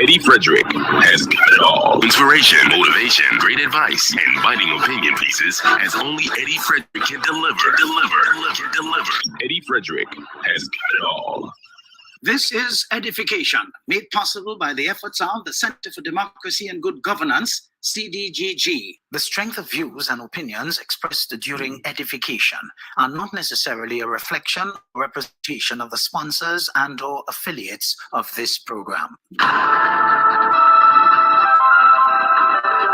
Eddie Frederick has got it all. Inspiration, motivation, great advice, and biting opinion pieces as only Eddie Frederick can deliver. Eddie Frederick has got it all. This is EDDIE-FICATION, made possible by the efforts of the Center for Democracy and Good Governance, CDGG. The strength of views and opinions expressed during EDDIE-FICATION are not necessarily a reflection or representation of the sponsors and/or affiliates of this program.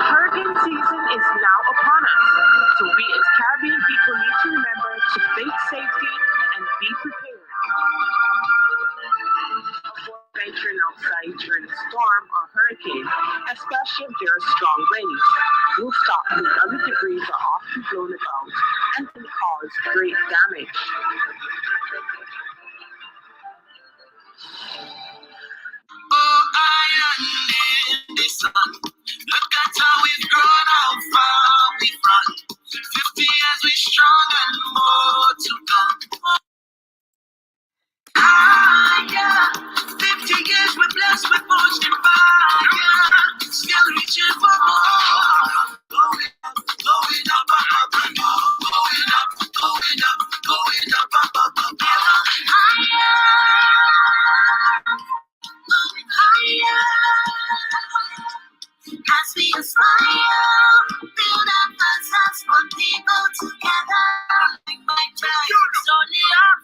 Hurricane season is now upon us, so we as Caribbean people need to remember to think safety and be prepared. Avoid venturing outside during a storm or hurricane, especially if there are strong winds. Rooftops and other debris are often blown about and can cause great damage. Oh, I am in this land. Look at how we've grown, how far we've run. 50 years we strong and more to come. Yeah. 50 years we're blessed with much divine. Still reaching for more. Going up, up, and more. Going up, up, higher. As we aspire, build up ourselves, put people together.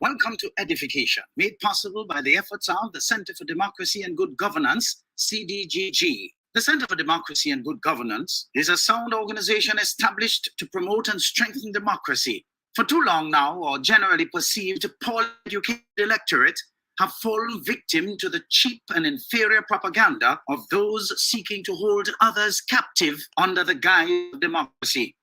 Welcome to EDDIE-FICATION, made possible by the efforts of the Center for Democracy and Good Governance, CDGG. The Center for Democracy and Good Governance is a sound organization established to promote and strengthen democracy. For too long now, our generally perceived poorly educated electorate have fallen victim to the cheap and inferior propaganda of those seeking to hold others captive under the guise of democracy.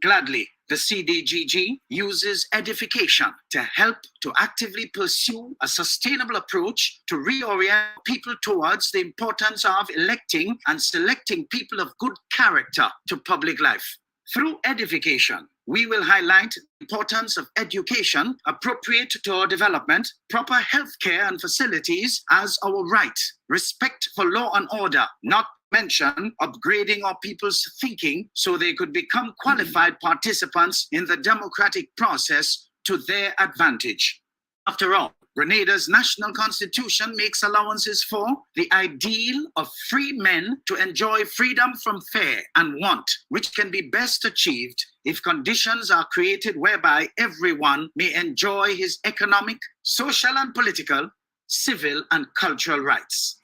Gladly, the CDGG uses EDDIE-FICATION to help to actively pursue a sustainable approach to reorient people towards the importance of electing and selecting people of good character to public life. Through EDDIE-FICATION, we will highlight the importance of education appropriate to our development, proper healthcare and facilities as our right, respect for law and order, not mention upgrading our people's thinking so they could become qualified participants in the democratic process to their advantage. After all, Grenada's national constitution makes allowances for the ideal of free men to enjoy freedom from fear and want, which can be best achieved if conditions are created whereby everyone may enjoy his economic, social and political, civil and cultural rights.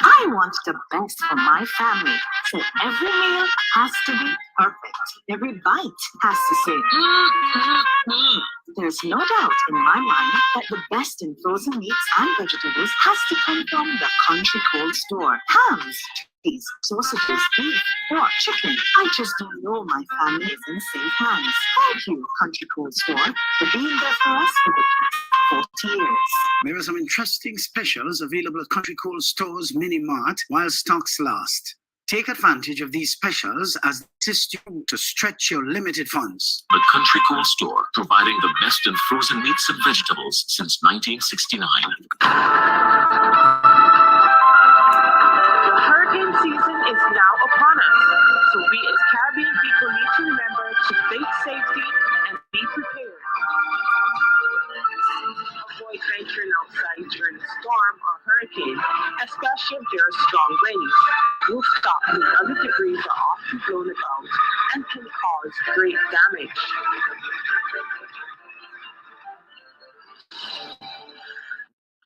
I want the best for my family, so every meal has to be perfect. Every bite has to say, There's no doubt in my mind that the best in frozen meats and vegetables has to come from the Country Cold Store. Hams, cheese, sausages, beef, pork, chicken. I just don't know my family is in safe hands. Thank you, Country Cold Store, for being there for us for the past 40 years. There are some interesting specials available at Country Cold Store's Mini Mart while stocks last. Take advantage of these specials as they assist you to stretch your limited funds. The Country Cold Store, providing the best in frozen meats and vegetables since 1969. Hurricane season is now upon us, so we as Caribbean people need to remember to think safety and be prepared. Avoid venturing outside during a storm or hurricane, especially if there are strong winds. Rooftops and other debris are often blown about and can cause great damage.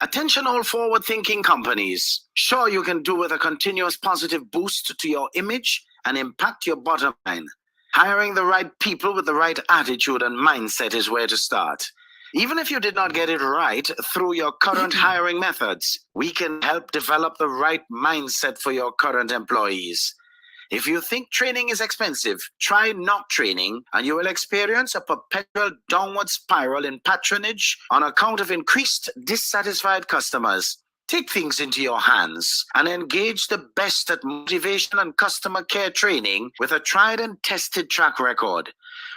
Attention all forward-thinking companies. Sure, you can do with a continuous positive boost to your image and impact your bottom line. Hiring the right people with the right attitude and mindset is where to start. Even if you did not get it right through your current hiring methods, we can help develop the right mindset for your current employees. If you think training is expensive, try not training and you will experience a perpetual downward spiral in patronage on account of increased dissatisfied customers. Take things into your hands and engage the best at motivation and customer care training with a tried and tested track record.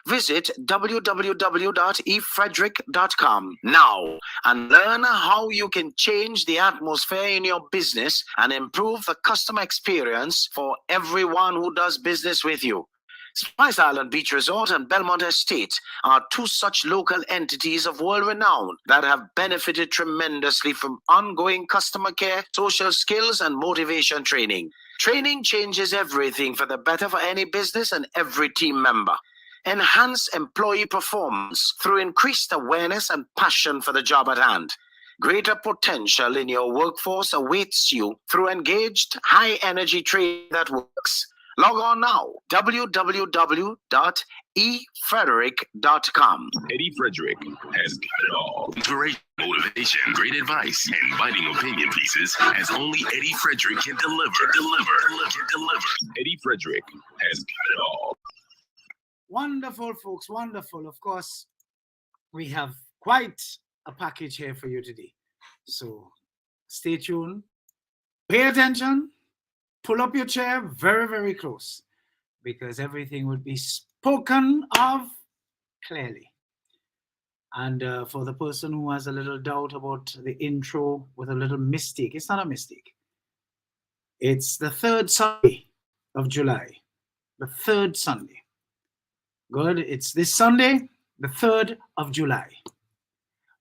Visit www.efrederick.com now and learn how you can change the atmosphere in your business and improve the customer experience for everyone who does business with you. Spice Island Beach Resort and Belmont Estate are two such local entities of world renown that have benefited tremendously from ongoing customer care, social skills, and motivation training. Training changes everything for the better for any business and every team member. Enhance employee performance through increased awareness and passion for the job at hand. Greater potential in your workforce awaits you through engaged, high-energy training that works. Log on now, www.efrederick.com. Eddie Frederick has got it all. Inspiration, motivation, great advice, and biting opinion pieces as only Eddie Frederick can deliver. Eddie Frederick has got it all. Wonderful, folks, wonderful. Of course, we have quite a package here for you today. So stay tuned, pay attention, pull up your chair very, very close, because everything will be spoken of clearly. And for the person who has a little doubt about the intro with a little mistake, it's not a mistake. It's the third Sunday of July, the third Sunday. Good, it's this Sunday, the 3rd of July.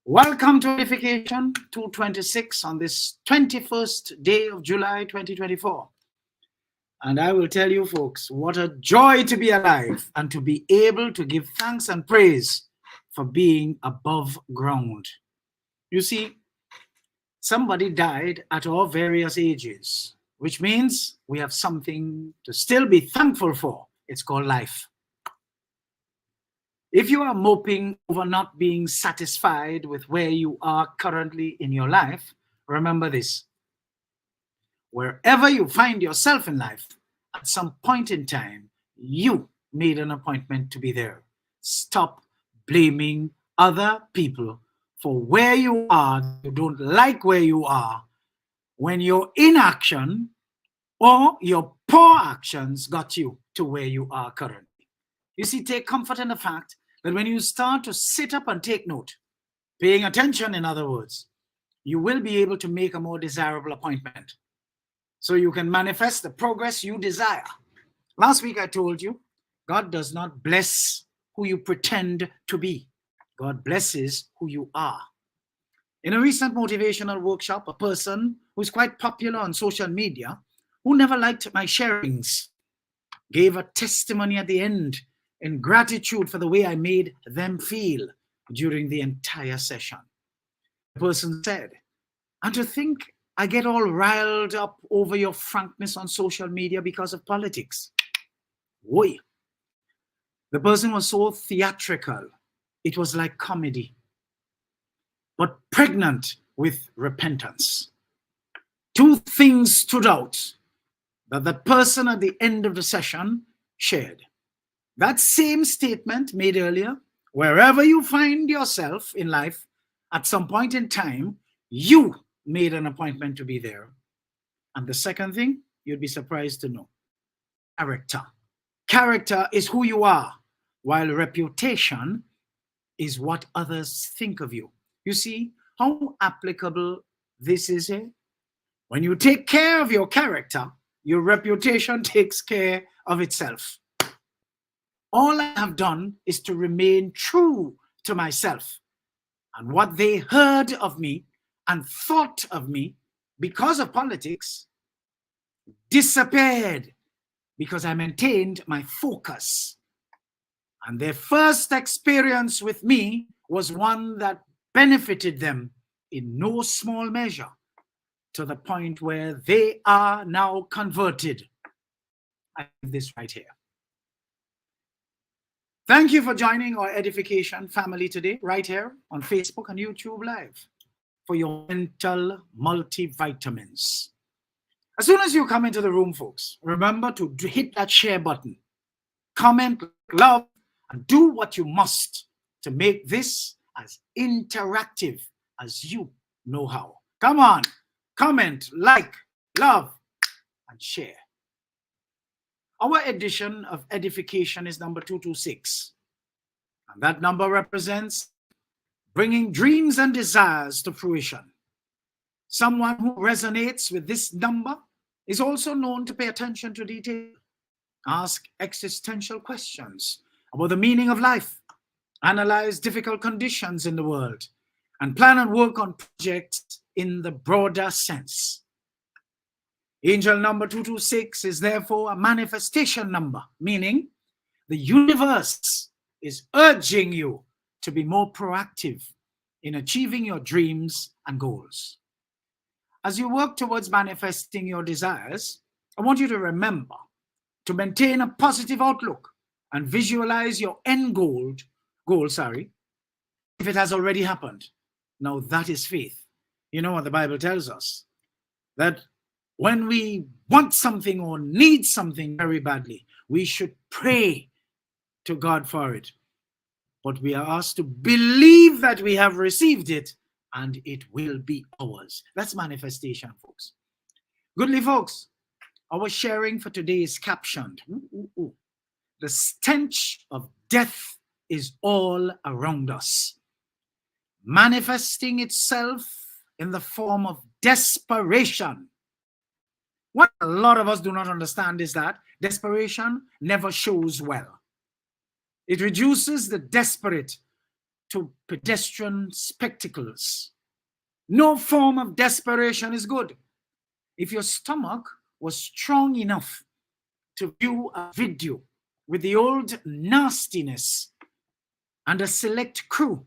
Welcome to EDDIE-FICATION 226 on this 21st day of July 2024. And I will tell you, folks, what a joy to be alive and to be able to give thanks and praise for being above ground. You see, somebody died at our various ages, which means we have something to still be thankful for. It's called life. If you are moping over not being satisfied with where you are currently in your life, remember this. Wherever you find yourself in life, at some point in time, you made an appointment to be there. Stop blaming other people for where you are. You don't like where you are when your inaction or your poor actions got you to where you are currently. You see, take comfort in the fact that when you start to sit up and take note, paying attention, in other words, you will be able to make a more desirable appointment so you can manifest the progress you desire. Last week I told you, God does not bless who you pretend to be. God blesses who you are. In a recent motivational workshop, a person who's quite popular on social media, who never liked my sharings, gave a testimony at the end in gratitude for the way I made them feel during the entire session. The person said, and to think I get all riled up over your frankness on social media because of politics. Woi. The person was so theatrical. It was like comedy, but pregnant with repentance. Two things stood out that the person at the end of the session shared. That same statement made earlier, wherever you find yourself in life, at some point in time, you made an appointment to be there. And the second thing, you'd be surprised to know, character. Character is who you are, while reputation is what others think of you. You see how applicable this is here? When you take care of your character, your reputation takes care of itself. All I have done is to remain true to myself. And what they heard of me and thought of me because of politics disappeared because I maintained my focus. And their first experience with me was one that benefited them in no small measure, to the point where they are now converted. I have this right here. Thank you for joining our EDDIE-FICATION family today, right here on Facebook and YouTube Live, for your mental multivitamins. As soon as you come into the room, folks, remember to hit that share button, comment, love, and do what you must to make this as interactive as you know how. Come on, comment, like, love, and share. Our edition of EDDIE-FICATION is number 226. And that number represents bringing dreams and desires to fruition. Someone who resonates with this number is also known to pay attention to detail, ask existential questions about the meaning of life, analyze difficult conditions in the world, and plan and work on projects in the broader sense. Angel number 226 is therefore a manifestation number, meaning the universe is urging you to be more proactive in achieving your dreams and goals. As you work towards manifesting your desires, I want you to remember to maintain a positive outlook and visualize your end goal, if it has already happened. Now that is faith. You know what the Bible tells us, that when we want something or need something very badly, we should pray to God for it. But we are asked to believe that we have received it and it will be ours. That's manifestation, folks. Goodly folks, our sharing for today is captioned, the stench of death is all around us, manifesting itself in the form of desperation. What a lot of us do not understand is that desperation never shows well. It reduces the desperate to pedestrian spectacles. No form of desperation is good. If your stomach was strong enough to view a video with the old nastiness and a select crew,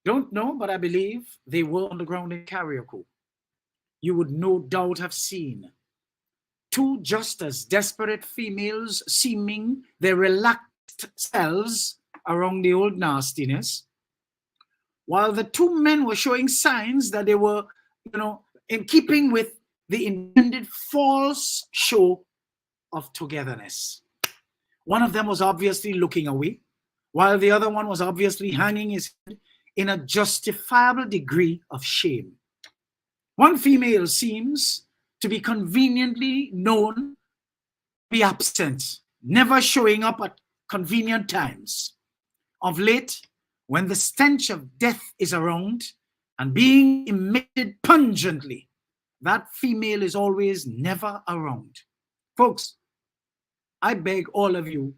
don't know, but I believe they were on the ground in karaoke, you would no doubt have seen two just as desperate females seeming their relaxed selves around the old nastiness, while the two men were showing signs that they were, in keeping with the intended false show of togetherness. One of them was obviously looking away, while the other one was obviously hanging his head in a justifiable degree of shame. One female seems to be conveniently known to be absent, never showing up at convenient times. Of late, when the stench of death is around and being emitted pungently, that female is always never around. Folks, I beg all of you,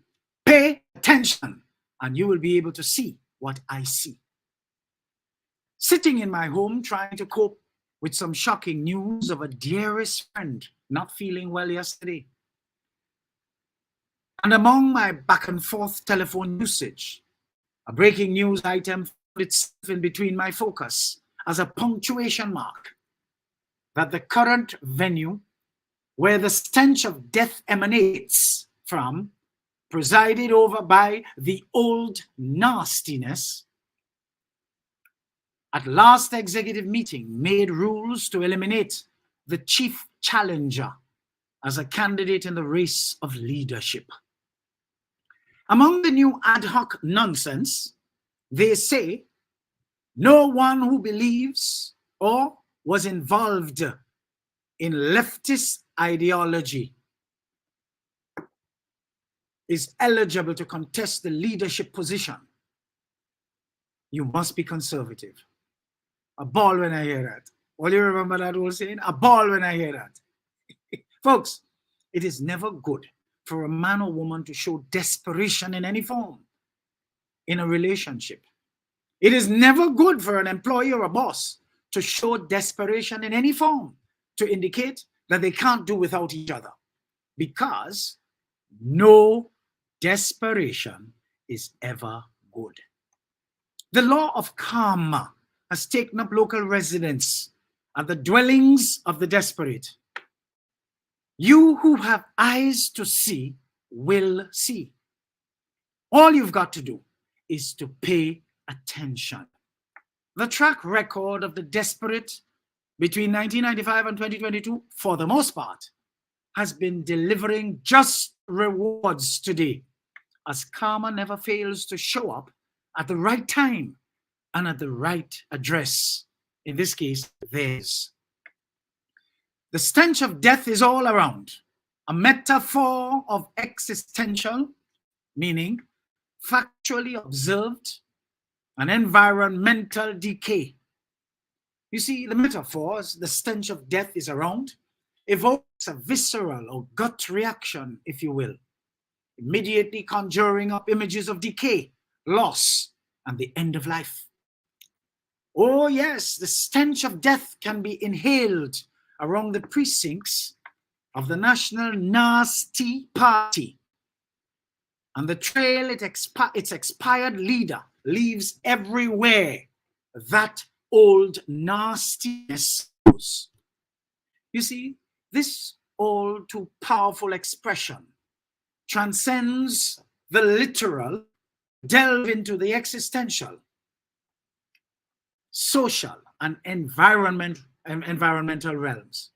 pay attention and you will be able to see what I see. Sitting in my home trying to cope with some shocking news of a dearest friend not feeling well yesterday. And among my back and forth telephone usage, a breaking news item found itself in between my focus as a punctuation mark that the current venue where the stench of death emanates from, presided over by the old nastiness, at last executive meeting made rules to eliminate the chief challenger as a candidate in the race of leadership. Among the new ad hoc nonsense, they say no one who believes or was involved in leftist ideology is eligible to contest the leadership position. You must be conservative. A ball when I hear that. All you remember that old saying? A ball when I hear that. Folks, it is never good for a man or woman to show desperation in any form in a relationship. It is never good for an employee or a boss to show desperation in any form to indicate that they can't do without each other, because no desperation is ever good. The law of karma has taken up local residence at the dwellings of the desperate. You who have eyes to see will see. All you've got to do is to pay attention. The track record of the desperate between 1995 and 2022, for the most part, has been delivering just rewards today, as karma never fails to show up at the right time and at the right address. In this case, theirs. The stench of death is all around, a metaphor of existential, meaning factually observed, and environmental decay. You see, the metaphors, the stench of death is around, evokes a visceral or gut reaction, if you will, immediately conjuring up images of decay, loss, and the end of life. Oh yes, the stench of death can be inhaled around the precincts of the National Nasty Party. And the trail its expired leader leaves everywhere that old nastiness goes. You see, this all too powerful expression transcends the literal, delve into the existential, social, and environmental realms.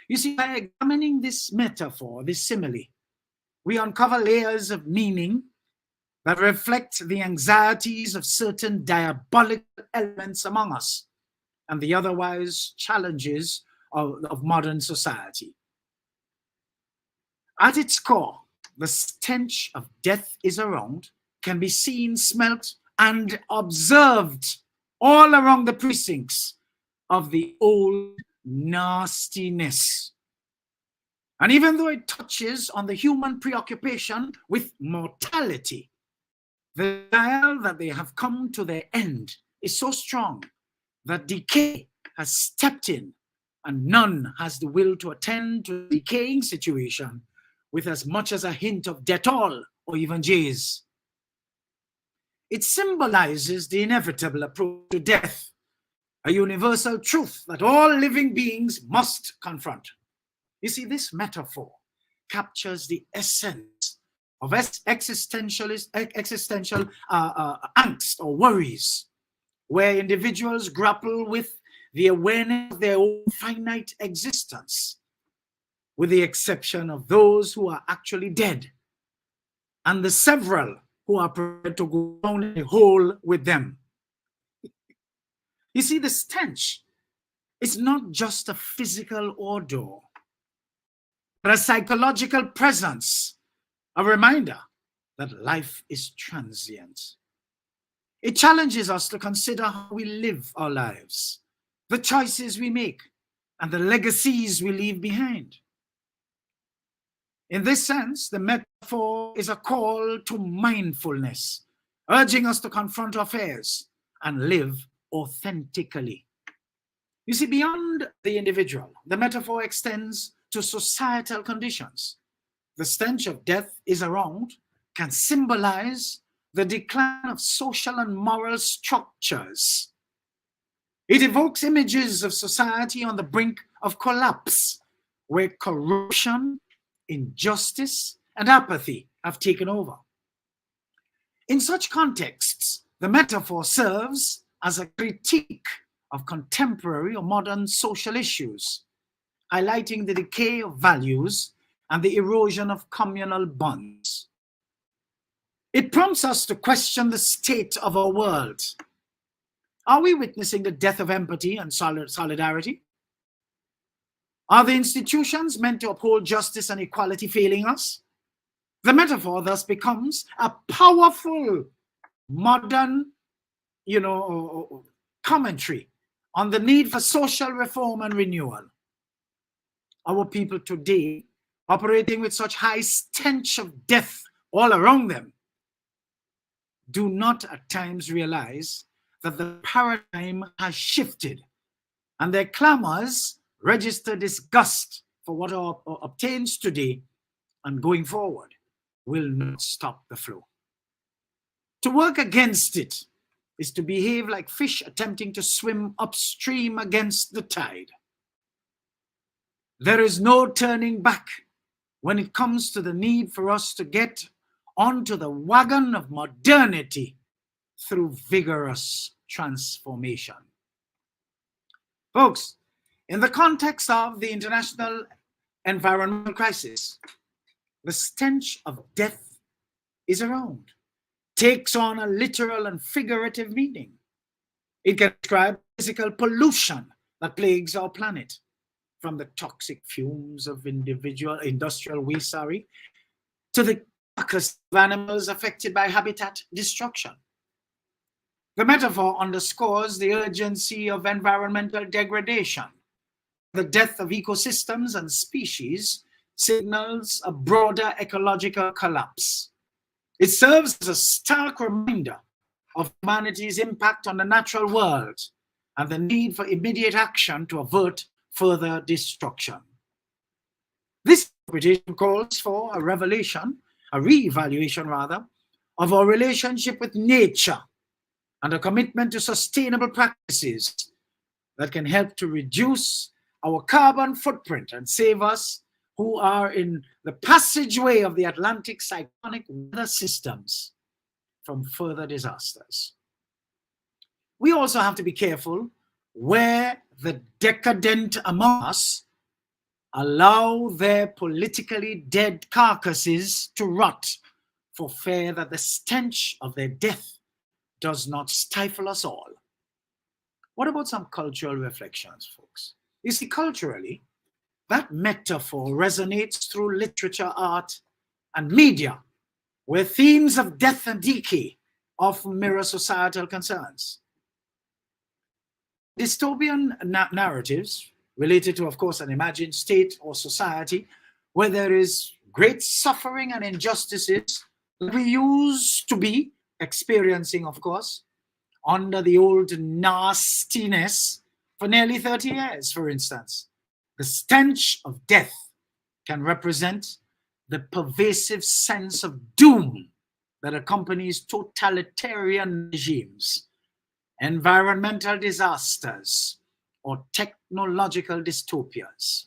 You see, by examining this metaphor, this simile, we uncover layers of meaning that reflect the anxieties of certain diabolical elements among us and the otherwise challenges of modern society. At its core, the stench of death is around, can be seen, smelt, and observed all around the precincts of the old nastiness. And even though it touches on the human preoccupation with mortality, the desire that they have come to their end is so strong that decay has stepped in, and none has the will to attend to the decaying situation with as much as a hint of Dettol or even J's. It symbolizes the inevitable approach to death, a universal truth that all living beings must confront. You see, this metaphor captures the essence of existential angst or worries, where individuals grapple with the awareness of their own finite existence, with the exception of those who are actually dead, and the several who are prepared to go down in a hole with them. You see, the stench is not just a physical odor, but a psychological presence, a reminder that life is transient. It challenges us to consider how we live our lives, the choices we make, and the legacies we leave behind. In this sense, the metaphor is a call to mindfulness, urging us to confront our fears and live authentically. You see, beyond the individual, the metaphor extends to societal conditions. The stench of death is around can symbolize the decline of social and moral structures. It evokes images of society on the brink of collapse, where corruption, injustice, and apathy have taken over. In such contexts, the metaphor serves as a critique of contemporary or modern social issues, highlighting the decay of values and the erosion of communal bonds. It prompts us to question the state of our world. Are we witnessing the death of empathy and solidarity? Are the institutions meant to uphold justice and equality failing us? The metaphor thus becomes a powerful modern, commentary on the need for social reform and renewal. Our people today, operating with such high stench of death all around them, do not at times realize that the paradigm has shifted, and their clamors register disgust for what obtains today and going forward will not stop the flow. To work against it is to behave like fish attempting to swim upstream against the tide. There is no turning back when it comes to the need for us to get onto the wagon of modernity through vigorous transformation. Folks, in the context of the international environmental crisis, the stench of death is around, takes on a literal and figurative meaning. It can describe physical pollution that plagues our planet, from the toxic fumes of industrial waste, to the carcass of animals affected by habitat destruction. The metaphor underscores the urgency of environmental degradation. The death of ecosystems and species signals a broader ecological collapse. It serves as a stark reminder of humanity's impact on the natural world and the need for immediate action to avert further destruction. This interpretation calls for a re-evaluation of our relationship with nature and a commitment to sustainable practices that can help to reduce our carbon footprint and save us who are in the passageway of the Atlantic cyclonic weather systems from further disasters. We also have to be careful where the decadent among us allow their politically dead carcasses to rot for fear that the stench of their death does not stifle us all. What about some cultural reflections, folks? You see, culturally, that metaphor resonates through literature, art, and media, where themes of death and decay often mirror societal concerns. Dystopian narratives related to, of course, an imagined state or society where there is great suffering and injustices that we used to be experiencing, of course, under the old nastiness for nearly 30 years, for instance. The stench of death can represent the pervasive sense of doom that accompanies totalitarian regimes, environmental disasters, or technological dystopias.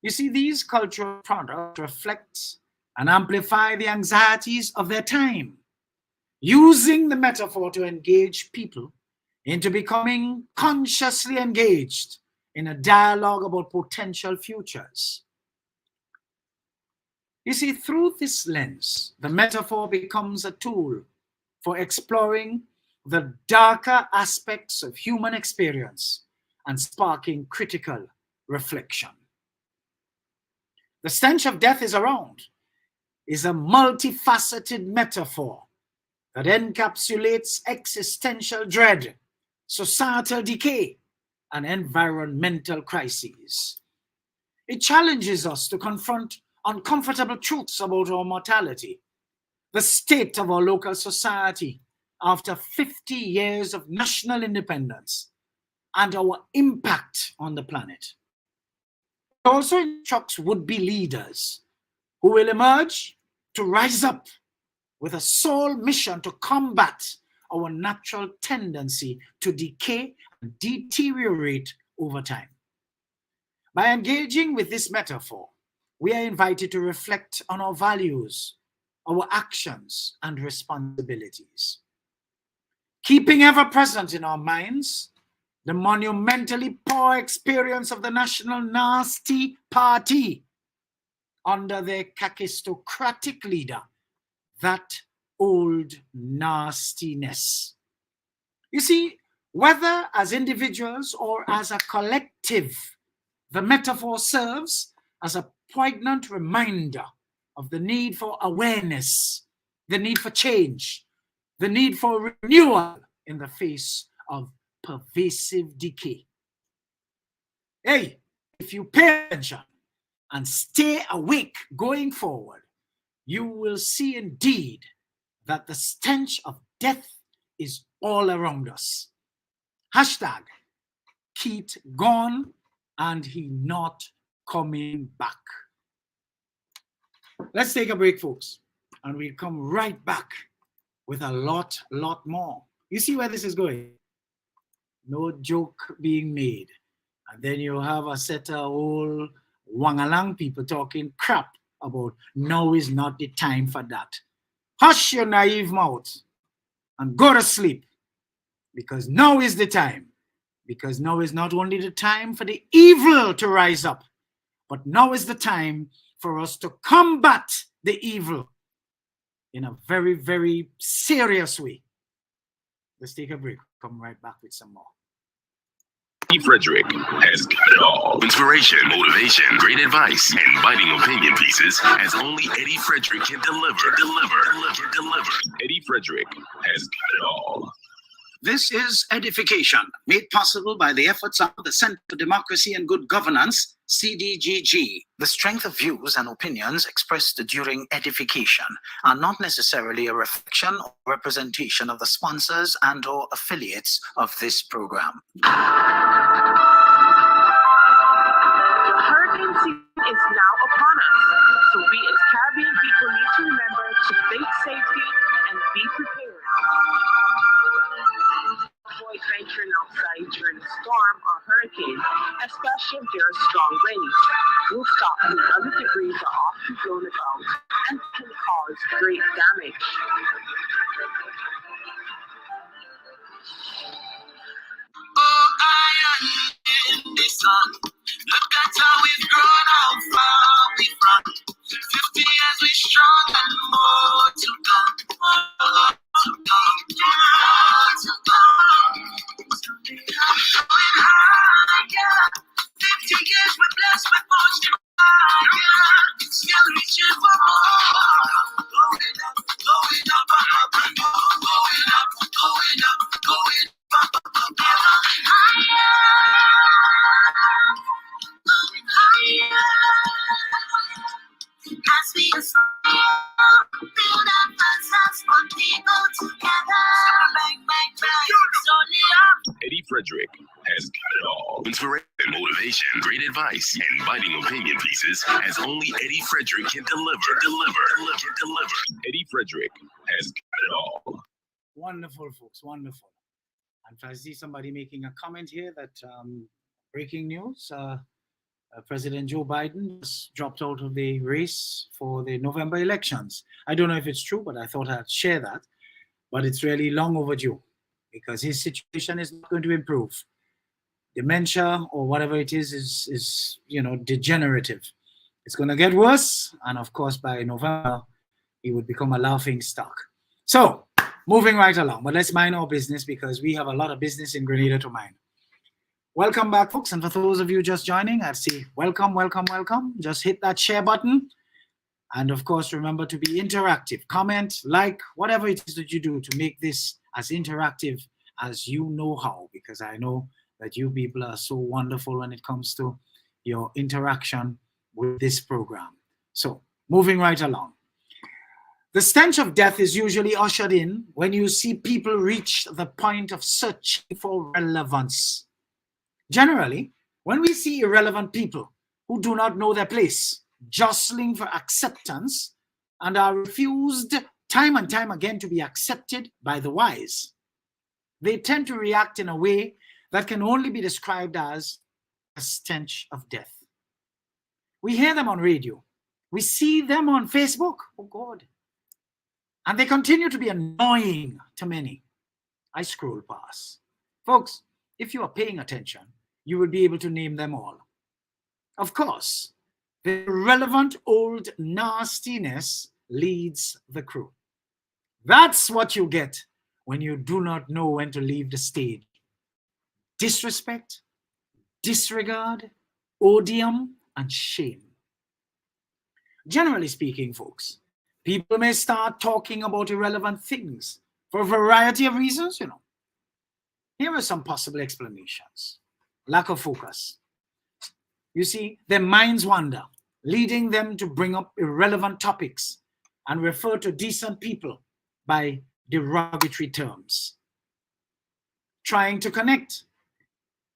You see, these cultural products reflect and amplify the anxieties of their time, using the metaphor to engage people into becoming consciously engaged in a dialogue about potential futures. You see, through this lens, the metaphor becomes a tool for exploring the darker aspects of human experience and sparking critical reflection. The stench of death is around is a multifaceted metaphor that encapsulates existential dread, societal decay, and environmental crises. It challenges us to confront uncomfortable truths about our mortality, the state of our local society after 50 years of national independence, and our impact on the planet. It also instructs would-be leaders who will emerge to rise up with a sole mission to combat our natural tendency to decay and deteriorate over time. By engaging with this metaphor, we are invited to reflect on our values, our actions, and responsibilities. Keeping ever present in our minds the monumentally poor experience of the National Nasty Party under their kakistocratic leader, that old nastiness. You see, whether as individuals or as a collective, the metaphor serves as a poignant reminder of the need for awareness, the need for change, the need for renewal in the face of pervasive decay. Hey, if you pay attention and stay awake going forward, you will see indeed that the stench of death is all around us. Hashtag Keith gone and he not coming back. Let's take a break, folks, and we'll come right back with a lot more. You see where this is going? No joke being made. And then you have a set of old wangalang people talking crap about now is not the time for that. Hush your naive mouth and go to sleep, because now is the time. Because now is not only the time for the evil to rise up, but now is the time for us to combat the evil in a very, very serious way. Let's take a break. Come right back with some more. Eddie Frederick has got it all. Inspiration, motivation, great advice, and biting opinion pieces as only Eddie Frederick can deliver. Eddie Frederick has got it all. This is Edification, made possible by the efforts of the Center for Democracy and Good Governance, CDGG. The strength of views and opinions expressed during edification are not necessarily a reflection or representation of the sponsors and/or affiliates of this program. Hurricane season is now upon us, so we as Caribbean people need to remember to think safely and be prepared. Avoid venturing outside during a storm or hurricane, especially if there are strong winds. Rooftop and other debris are often blown about and can cause great damage. Oh, I am in the sun. Look at how we've grown, how far we've run. 50 years we strong and more to come. More to come. More to come. Going higher. 50 years we're blessed with much higher. Still reaching for more. Going up, going up, going up, going up, going up, ever higher. Going higher. As we aspire, build up ourselves, put people together. Bang, bang, bang. Slowly up. Eddie Frederick has got it all. Inspiration, motivation, great advice, and biting opinion pieces as only Eddie Frederick can deliver. Eddie Frederick has got it all. Wonderful, folks, wonderful. And I see somebody making a comment here that breaking news, President Joe Biden just dropped out of the race for the November elections. I don't know if it's true, but I thought I'd share that. But it's really long overdue because his situation is not going to improve. Dementia or whatever it is degenerative. It's going to get worse. And of course, by November, he would become a laughing stock. So, moving right along, but let's mind our business because we have a lot of business in Grenada to mind. Welcome back, folks. And for those of you just joining, I'd say welcome. Just hit that share button. And of course, remember to be interactive. Comment, like, whatever it is that you do to make this as interactive as you know how, because I know that you people are so wonderful when it comes to your interaction with this program. So, moving right along. The stench of death is usually ushered in when you see people reach the point of searching for relevance. Generally, when we see irrelevant people who do not know their place, jostling for acceptance and are refused time and time again to be accepted by the wise, they tend to react in a way that can only be described as a stench of death. We hear them on radio. We see them on Facebook. Oh, God. And they continue to be annoying to many. I scroll past. Folks, if you are paying attention, you will be able to name them all. Of course, the relevant old nastiness leads the crew. That's what you get when you do not know when to leave the stage. Disrespect, disregard, odium, and shame. Generally speaking, folks, people may start talking about irrelevant things for a variety of reasons, Here are some possible explanations. Lack of focus. You see, their minds wander, leading them to bring up irrelevant topics and refer to decent people by derogatory terms. Trying to connect.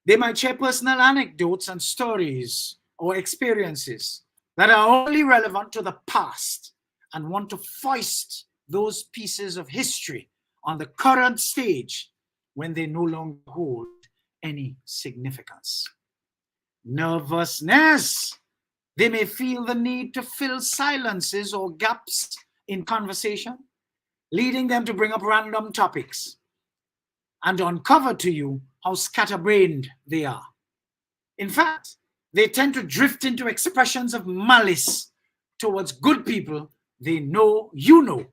They might share personal anecdotes and stories or experiences that are only relevant to the past and want to foist those pieces of history on the current stage when they no longer hold any significance. Nervousness. They may feel the need to fill silences or gaps in conversation, leading them to bring up random topics and uncover to you how scatterbrained they are. In fact, they tend to drift into expressions of malice towards good people they know you know,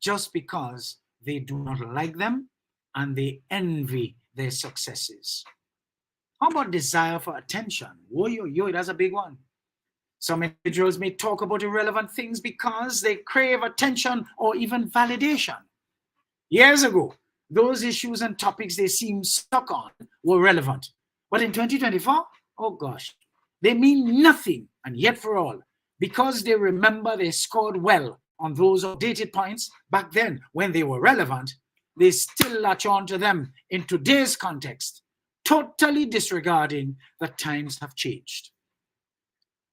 just because they do not like them and they envy their successes. How about desire for attention? Yo, that's a big one. Some individuals may talk about irrelevant things because they crave attention or even validation. Years ago, those issues and topics they seemed stuck on were relevant. But in 2024, oh gosh, they mean nothing. And yet for all, because they remember they scored well on those outdated points back then when they were relevant, they still latch on to them in today's context, totally disregarding that times have changed.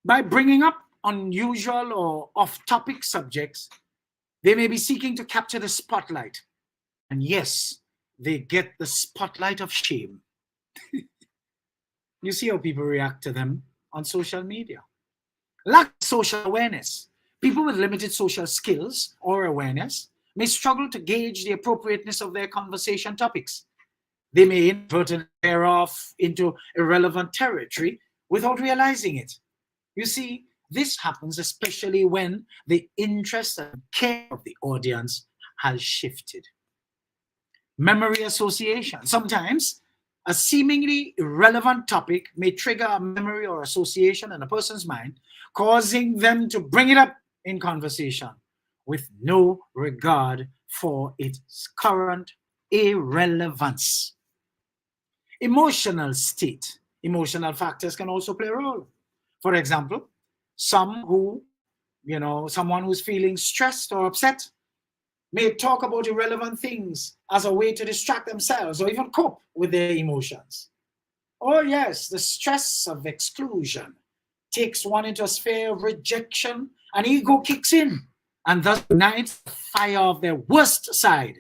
By bringing up unusual or off-topic subjects, they may be seeking to capture the spotlight. And yes, they get the spotlight of shame. You see how people react to them on social media. Lack of social awareness. People with limited social skills or awareness may struggle to gauge the appropriateness of their conversation topics. They may inadvertently veer off into irrelevant territory without realizing it. You see, this happens especially when the interest and care of the audience has shifted. Memory association. Sometimes a seemingly irrelevant topic may trigger a memory or association in a person's mind, causing them to bring it up in conversation with no regard for its current irrelevance. Emotional state. Emotional factors can also play a role. For example, someone who's feeling stressed or upset may talk about irrelevant things as a way to distract themselves or even cope with their emotions. Oh yes, the stress of exclusion takes one into a sphere of rejection and ego kicks in and thus ignites the fire of their worst side,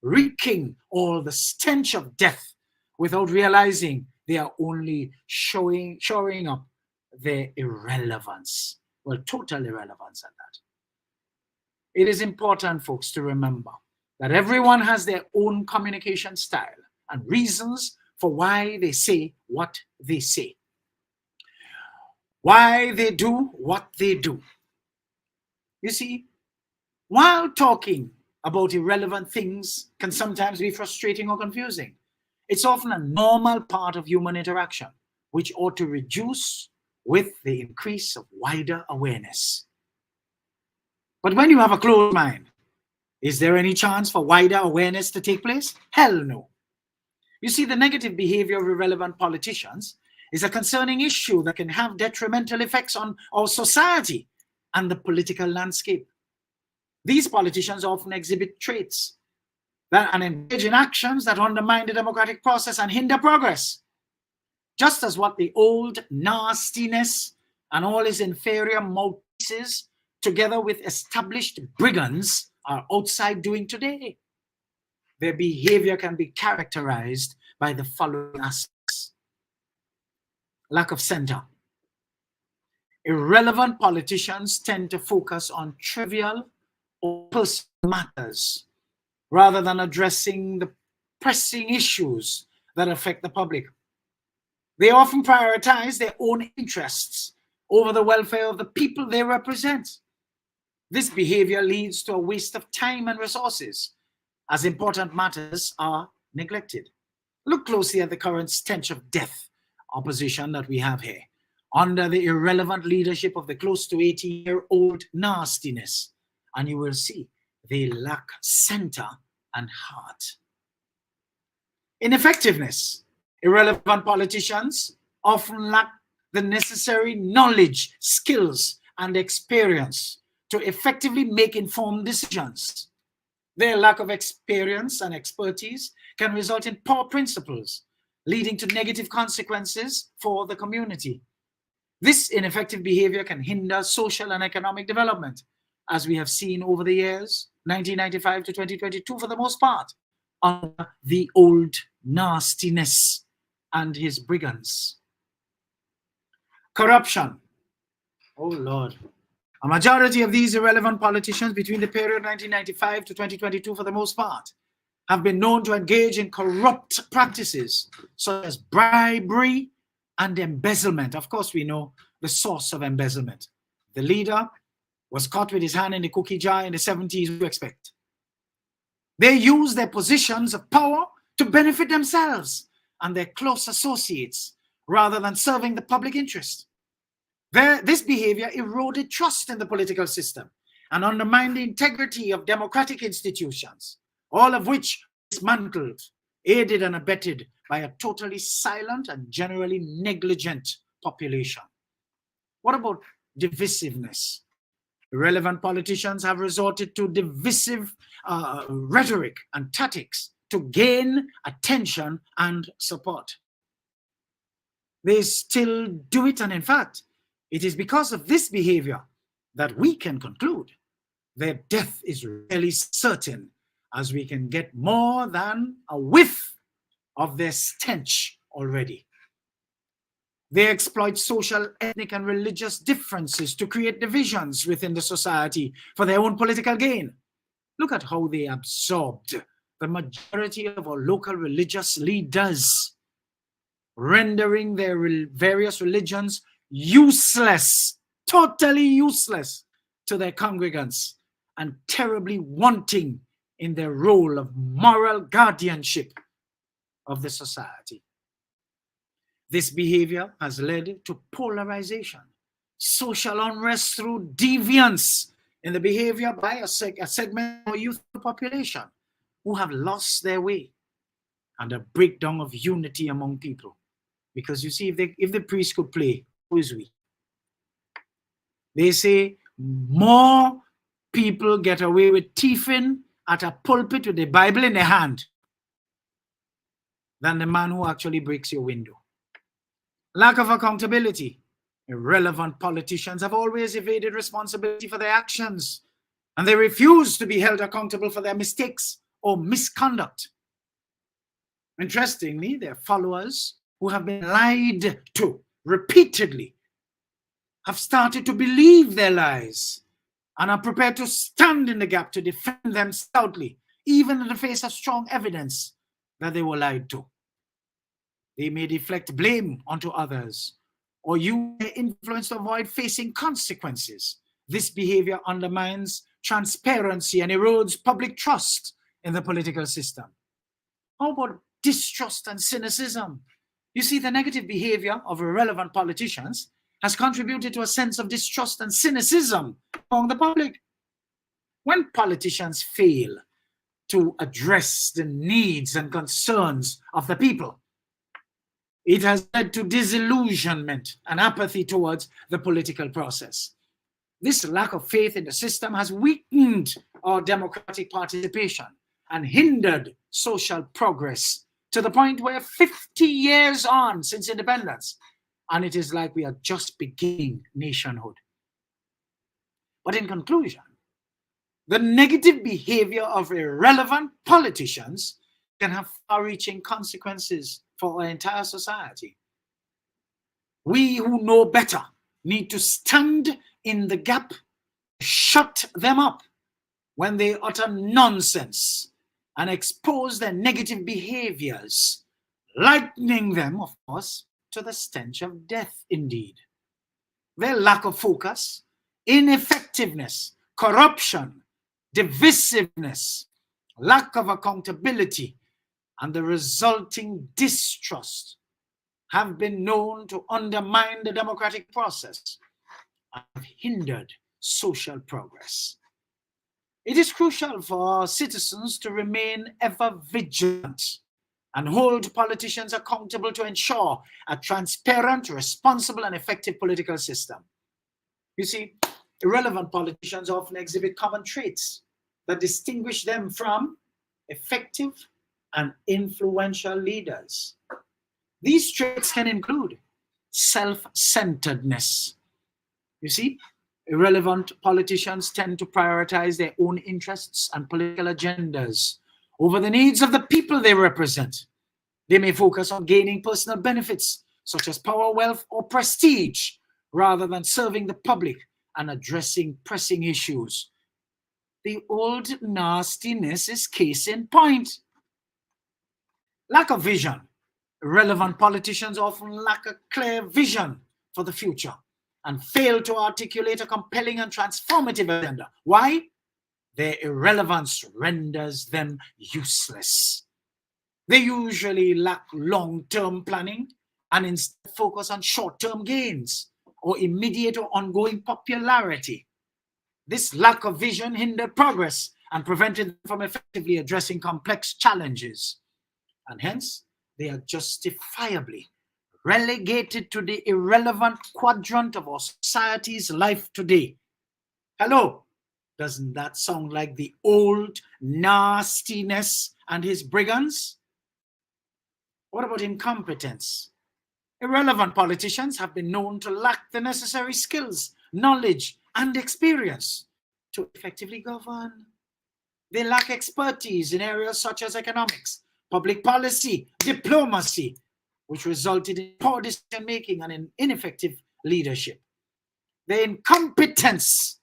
wreaking all the stench of death without realizing they are only shoring up their irrelevance. Well, total irrelevance at that. It is important, folks, to remember that everyone has their own communication style and reasons for why they say what they say, why they do what they do. You see, while talking about irrelevant things can sometimes be frustrating or confusing, it's often a normal part of human interaction, which ought to reduce with the increase of wider awareness. But when you have a closed mind, is there any chance for wider awareness to take place? Hell no. You see, the negative behavior of irrelevant politicians is a concerning issue that can have detrimental effects on our society and the political landscape. These politicians often exhibit traits and engage in actions that undermine the democratic process and hinder progress. Just as what the old nastiness and all his inferior mouthpieces, together with established brigands, are outside doing today. Their behavior can be characterized by the following aspects. Lack of center. Irrelevant politicians tend to focus on trivial or personal matters rather than addressing the pressing issues that affect the public. They often prioritize their own interests over the welfare of the people they represent. This behavior leads to a waste of time and resources, as important matters are neglected. Look closely at the current stench of death opposition that we have here, under the irrelevant leadership of the close to 80-year-old nastiness, and you will see they lack center and heart. Ineffectiveness. Irrelevant politicians often lack the necessary knowledge, skills, and experience to effectively make informed decisions. Their lack of experience and expertise can result in poor principles, leading to negative consequences for the community. This ineffective behavior can hinder social and economic development, as we have seen over the years, 1995 to 2022 for the most part, under the old nastiness and his brigands. Corruption. Oh Lord. A majority of these irrelevant politicians between the period 1995 to 2022 for the most part have been known to engage in corrupt practices such as bribery and embezzlement. Of course, we know the source of embezzlement. The leader was caught with his hand in the cookie jar in the 70s, we expect. They use their positions of power to benefit themselves and their close associates rather than serving the public interest. This behavior eroded trust in the political system and undermined the integrity of democratic institutions, all of which dismantled, aided and abetted by a totally silent and generally negligent population. What about divisiveness? Relevant politicians have resorted to divisive rhetoric and tactics to gain attention and support. They still do it, and in fact, it is because of this behavior that we can conclude their death is really certain, as we can get more than a whiff of their stench already. They exploit social, ethnic, and religious differences to create divisions within the society for their own political gain. Look at how they absorbed the majority of our local religious leaders, rendering their various religions useless, totally useless to their congregants, and terribly wanting in their role of moral guardianship of the society. This behavior has led to polarization, social unrest through deviance in the behavior by a segment of youth population who have lost their way, and a breakdown of unity among people. Because you see, if the priest could play, who is we? They say more people get away with thieving at a pulpit with the Bible in their hand than the man who actually breaks your window. Lack of accountability. Irrelevant politicians have always evaded responsibility for their actions, and they refuse to be held accountable for their mistakes or misconduct. Interestingly, their followers, who have been lied to repeatedly, have started to believe their lies and are prepared to stand in the gap to defend them stoutly, even in the face of strong evidence that they were lied to. They may deflect blame onto others or use their influence to avoid facing consequences. This behavior undermines transparency and erodes public trust in the political system. How about distrust and cynicism? You see, the negative behavior of irrelevant politicians has contributed to a sense of distrust and cynicism among the public. When politicians fail to address the needs and concerns of the people, it has led to disillusionment and apathy towards the political process. This lack of faith in the system has weakened our democratic participation and hindered social progress to the point where 50 years on since independence, and it is like we are just beginning nationhood. But in conclusion, the negative behavior of irrelevant politicians can have far-reaching consequences for our entire society. We who know better need to stand in the gap, shut them up when they utter nonsense and expose their negative behaviors, likening them, of course, to the stench of death indeed. Their lack of focus, ineffectiveness, corruption, divisiveness, lack of accountability, and the resulting distrust have been known to undermine the democratic process and have hindered social progress. It is crucial for our citizens to remain ever vigilant and hold politicians accountable to ensure a transparent, responsible, and effective political system. You see, irrelevant politicians often exhibit common traits that distinguish them from effective and influential leaders. These traits can include self-centeredness. You see, irrelevant politicians tend to prioritize their own interests and political agendas over the needs of the people they represent. They may focus on gaining personal benefits, such as power, wealth, or prestige, rather than serving the public and addressing pressing issues. The old nastiness is case in point. Lack of vision. Irrelevant politicians often lack a clear vision for the future and fail to articulate a compelling and transformative agenda. Why? Their irrelevance renders them useless. They usually lack long-term planning and instead focus on short-term gains or immediate or ongoing popularity. This lack of vision hindered progress and prevented them from effectively addressing complex challenges. And hence, they are justifiably relegated to the irrelevant quadrant of our society's life today. Hello, doesn't that sound like the old nastiness and his brigands? What about incompetence? Irrelevant politicians have been known to lack the necessary skills, knowledge, and experience to effectively govern. They lack expertise in areas such as economics, public policy, diplomacy, which resulted in poor decision-making and in ineffective leadership. Their incompetence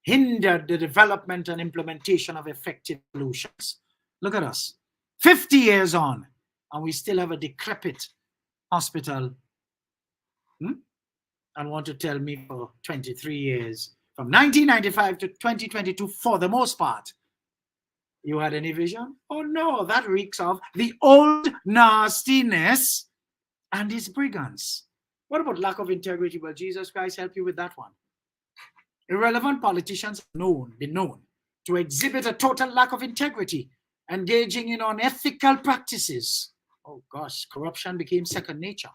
hindered the development and implementation of effective solutions. Look at us, 50 years on, and we still have a decrepit hospital. And want to tell me for 23 years, from 1995 to 2022, for the most part, you had any vision? Oh no, that reeks of the old nastiness and his brigands. What about lack of integrity? Well, Jesus Christ help you with that one. Irrelevant politicians have been known to exhibit a total lack of integrity, engaging in unethical practices. Oh gosh, corruption became second nature.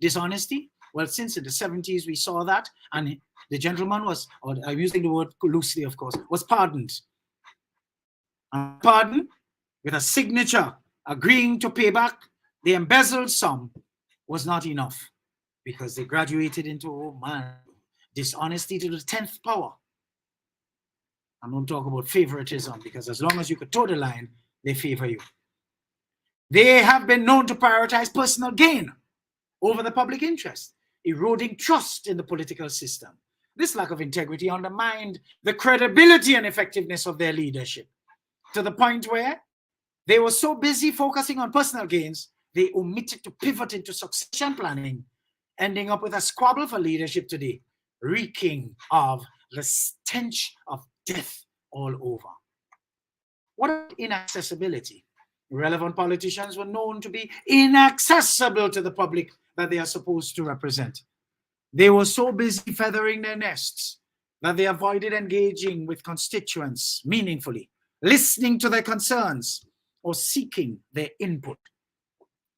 Dishonesty? Well, since in the 70s we saw that, and the gentleman was, or I'm using the word loosely, of course, was pardoned. And pardon with a signature agreeing to pay back the embezzled sum was not enough, because they graduated into, oh man, dishonesty to the 10th power. I don't talk about favoritism, because as long as you could toe the line, they favor you. They have been known to prioritize personal gain over the public interest, eroding trust in the political system. This lack of integrity undermined the credibility and effectiveness of their leadership, to the point where they were so busy focusing on personal gains, they omitted to pivot into succession planning, ending up with a squabble for leadership today, reeking of the stench of death all over. What about inaccessibility? Relevant politicians were known to be inaccessible to the public that they are supposed to represent. They were so busy feathering their nests that they avoided engaging with constituents meaningfully, listening to their concerns, or seeking their input.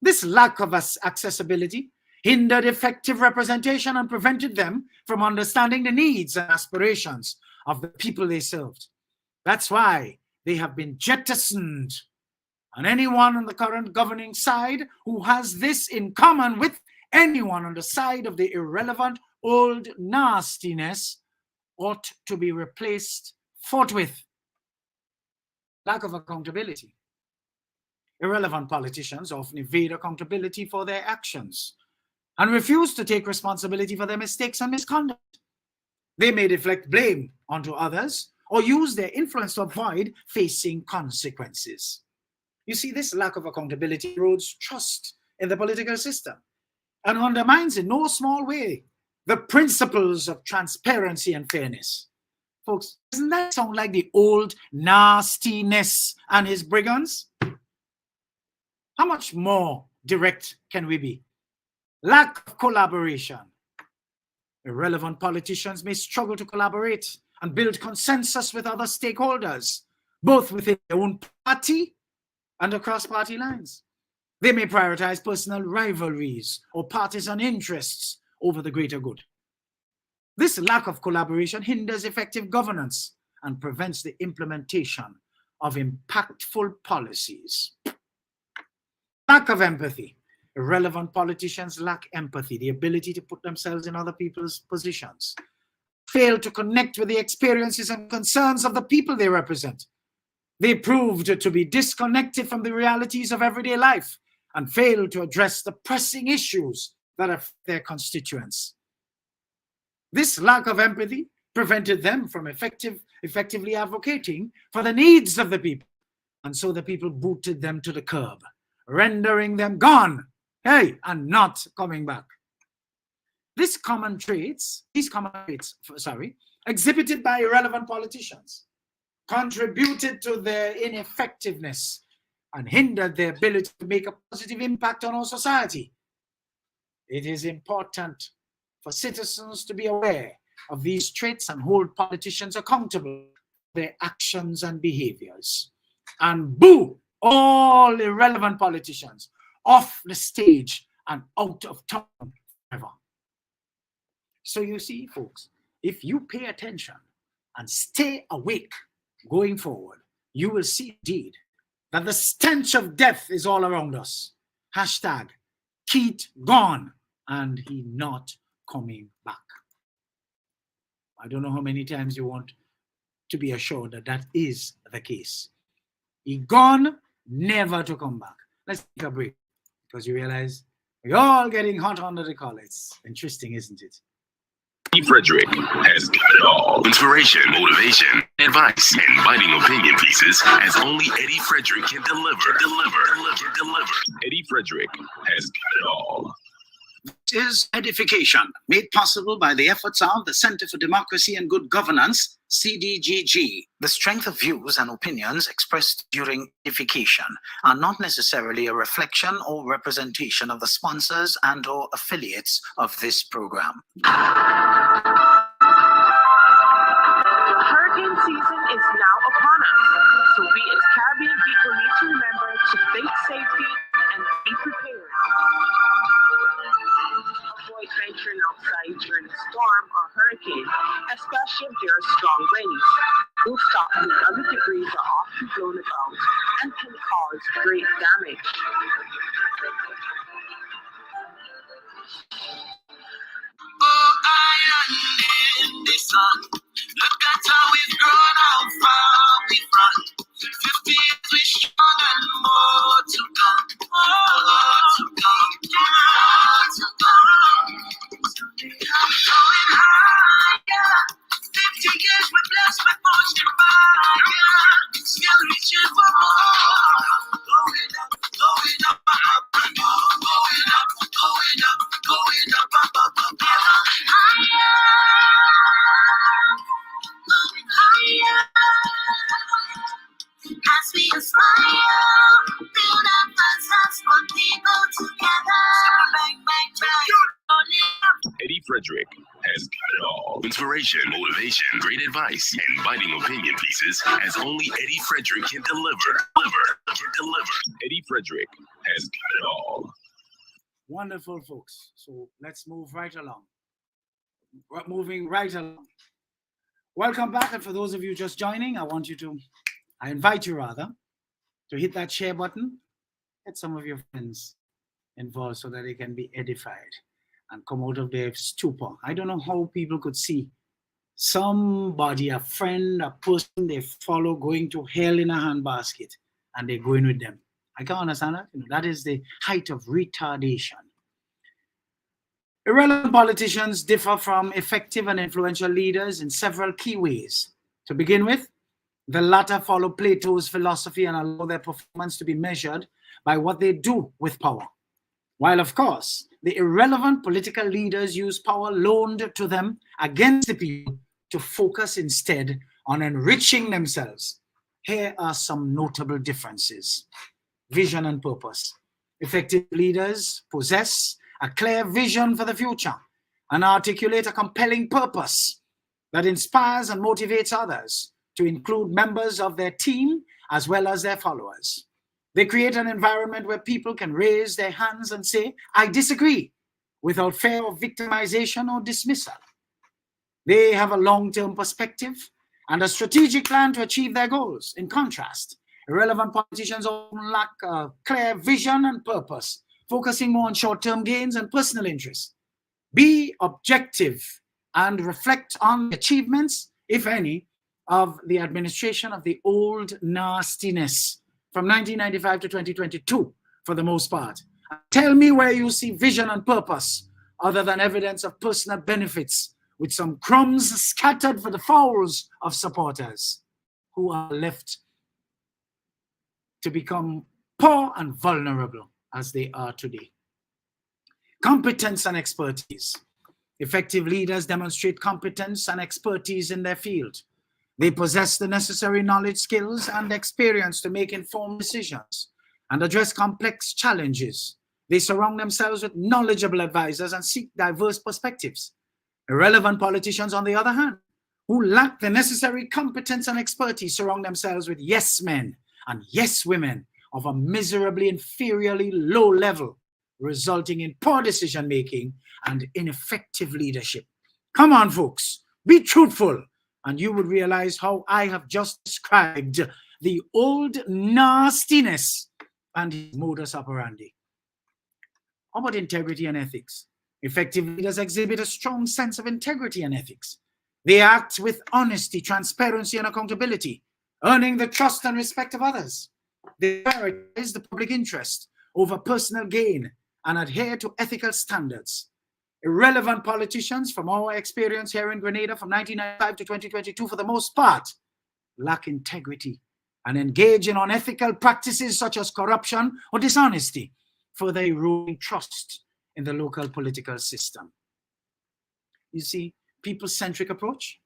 This lack of accessibility hindered effective representation and prevented them from understanding the needs and aspirations of the people they served. That's why they have been jettisoned. And anyone on the current governing side who has this in common with anyone on the side of the irrelevant old nastiness ought to be replaced forthwith. Lack of accountability. Irrelevant politicians often evade accountability for their actions and refuse to take responsibility for their mistakes and misconduct. They may deflect blame onto others or use their influence to avoid facing consequences. You see, this lack of accountability erodes trust in the political system and undermines in no small way the principles of transparency and fairness. Folks, doesn't that sound like the old nastiness and his brigands? How much more direct can we be? Lack of collaboration. Irrelevant politicians may struggle to collaborate and build consensus with other stakeholders, both within their own party and across party lines. They may prioritize personal rivalries or partisan interests over the greater good. This lack of collaboration hinders effective governance and prevents the implementation of impactful policies. Lack of empathy. Irrelevant politicians lack empathy, the ability to put themselves in other people's positions, fail to connect with the experiences and concerns of the people they represent. They proved to be disconnected from the realities of everyday life and fail to address the pressing issues that affect their constituents. This lack of empathy prevented them from effectively advocating for the needs of the people, and so the people booted them to the curb, rendering them gone, and not coming back. These common traits, exhibited by irrelevant politicians, contributed to their ineffectiveness and hindered their ability to make a positive impact on our society. It is important for citizens to be aware of these traits and hold politicians accountable for their actions and behaviors. And boo all irrelevant politicians off the stage and out of town forever. So you see, folks, if you pay attention and stay awake going forward, you will see indeed that the stench of death is all around us. Hashtag Keith gone and he not coming back. I don't know how many times you want to be assured that that is the case. He gone, never to come back. Let's take a break because you realize we're all getting hot under the collar. It's interesting, isn't it? Frederick has got it all. Inspiration, motivation, advice, and biting opinion pieces as only Eddie Frederick can deliver. Eddie Frederick has got it all. This is Edification, made possible by the efforts of the Center for Democracy and Good Governance, CDGG. The strength of views and opinions expressed during edification are not necessarily a reflection or representation of the sponsors and or affiliates of this program. The hurricane season is now upon us, so we as Caribbean people need to remember to think safety and be prepared. Avoid venturing outside during a storm or hurricane, especially if there are strong winds. Rooftops and other debris are often blown about and can cause great damage. Oh, island in the sun. Look at how we've grown, how far we've run. 50 years we strong and more to come. More to come. More to come. Going higher. 50 years we're blessed with fortune fire. Still reaching for more. Going up, going up, up and more. Going up, going up, going up, up, up, up, up. Higher. Going higher. As we aspire, build up ourselves, put people together. Bang, bang, bang. Eddie Frederick has got it all. Inspiration, motivation, great advice, and biting opinion pieces as only Eddie Frederick can deliver. Eddie Frederick has got it all. Wonderful, folks. So let's move right along. We're moving right along. Welcome back. And for those of you just joining, I invite you rather to hit that share button. Get some of your friends involved so that they can be edified and come out of their stupor. I don't know how people could see somebody, a friend, a person they follow going to hell in a handbasket and they're going with them. I can't understand that. That is the height of retardation. Irrelevant politicians differ from effective and influential leaders in several key ways. To begin with, the latter follow Plato's philosophy and allow their performance to be measured by what they do with power. While, of course, the irrelevant political leaders use power loaned to them against the people to focus instead on enriching themselves. Here are some notable differences. Vision and purpose. Effective leaders possess a clear vision for the future and articulate a compelling purpose that inspires and motivates others to include members of their team as well as their followers. They create an environment where people can raise their hands and say, I disagree, without fear of victimization or dismissal. They have a long-term perspective and a strategic plan to achieve their goals. In contrast, irrelevant politicians often lack a clear vision and purpose, focusing more on short-term gains and personal interests. Be objective and reflect on the achievements, if any, of the administration of the old nastiness from 1995 to 2022, for the most part. Tell me where you see vision and purpose other than evidence of personal benefits with some crumbs scattered for the fowls of supporters who are left to become poor and vulnerable as they are today. Competence and expertise. Effective leaders demonstrate competence and expertise in their field. They possess the necessary knowledge, skills, and experience to make informed decisions and address complex challenges. They surround themselves with knowledgeable advisors and seek diverse perspectives. Irrelevant politicians, on the other hand, who lack the necessary competence and expertise, surround themselves with yes men and yes women of a miserably inferiorly low level, resulting in poor decision making and ineffective leadership. Come on, folks, be truthful, and you would realize how I have just described the old nastiness and his modus operandi. How about integrity and ethics? Effective leaders exhibit a strong sense of integrity and ethics. They act with honesty, transparency, and accountability, earning the trust and respect of others. They prioritize the public interest over personal gain and adhere to ethical standards. Irrelevant politicians, from our experience here in Grenada from 1995 to 2022, for the most part, lack integrity and engage in unethical practices such as corruption or dishonesty, further eroding trust in the local political system. You see, people-centric approach.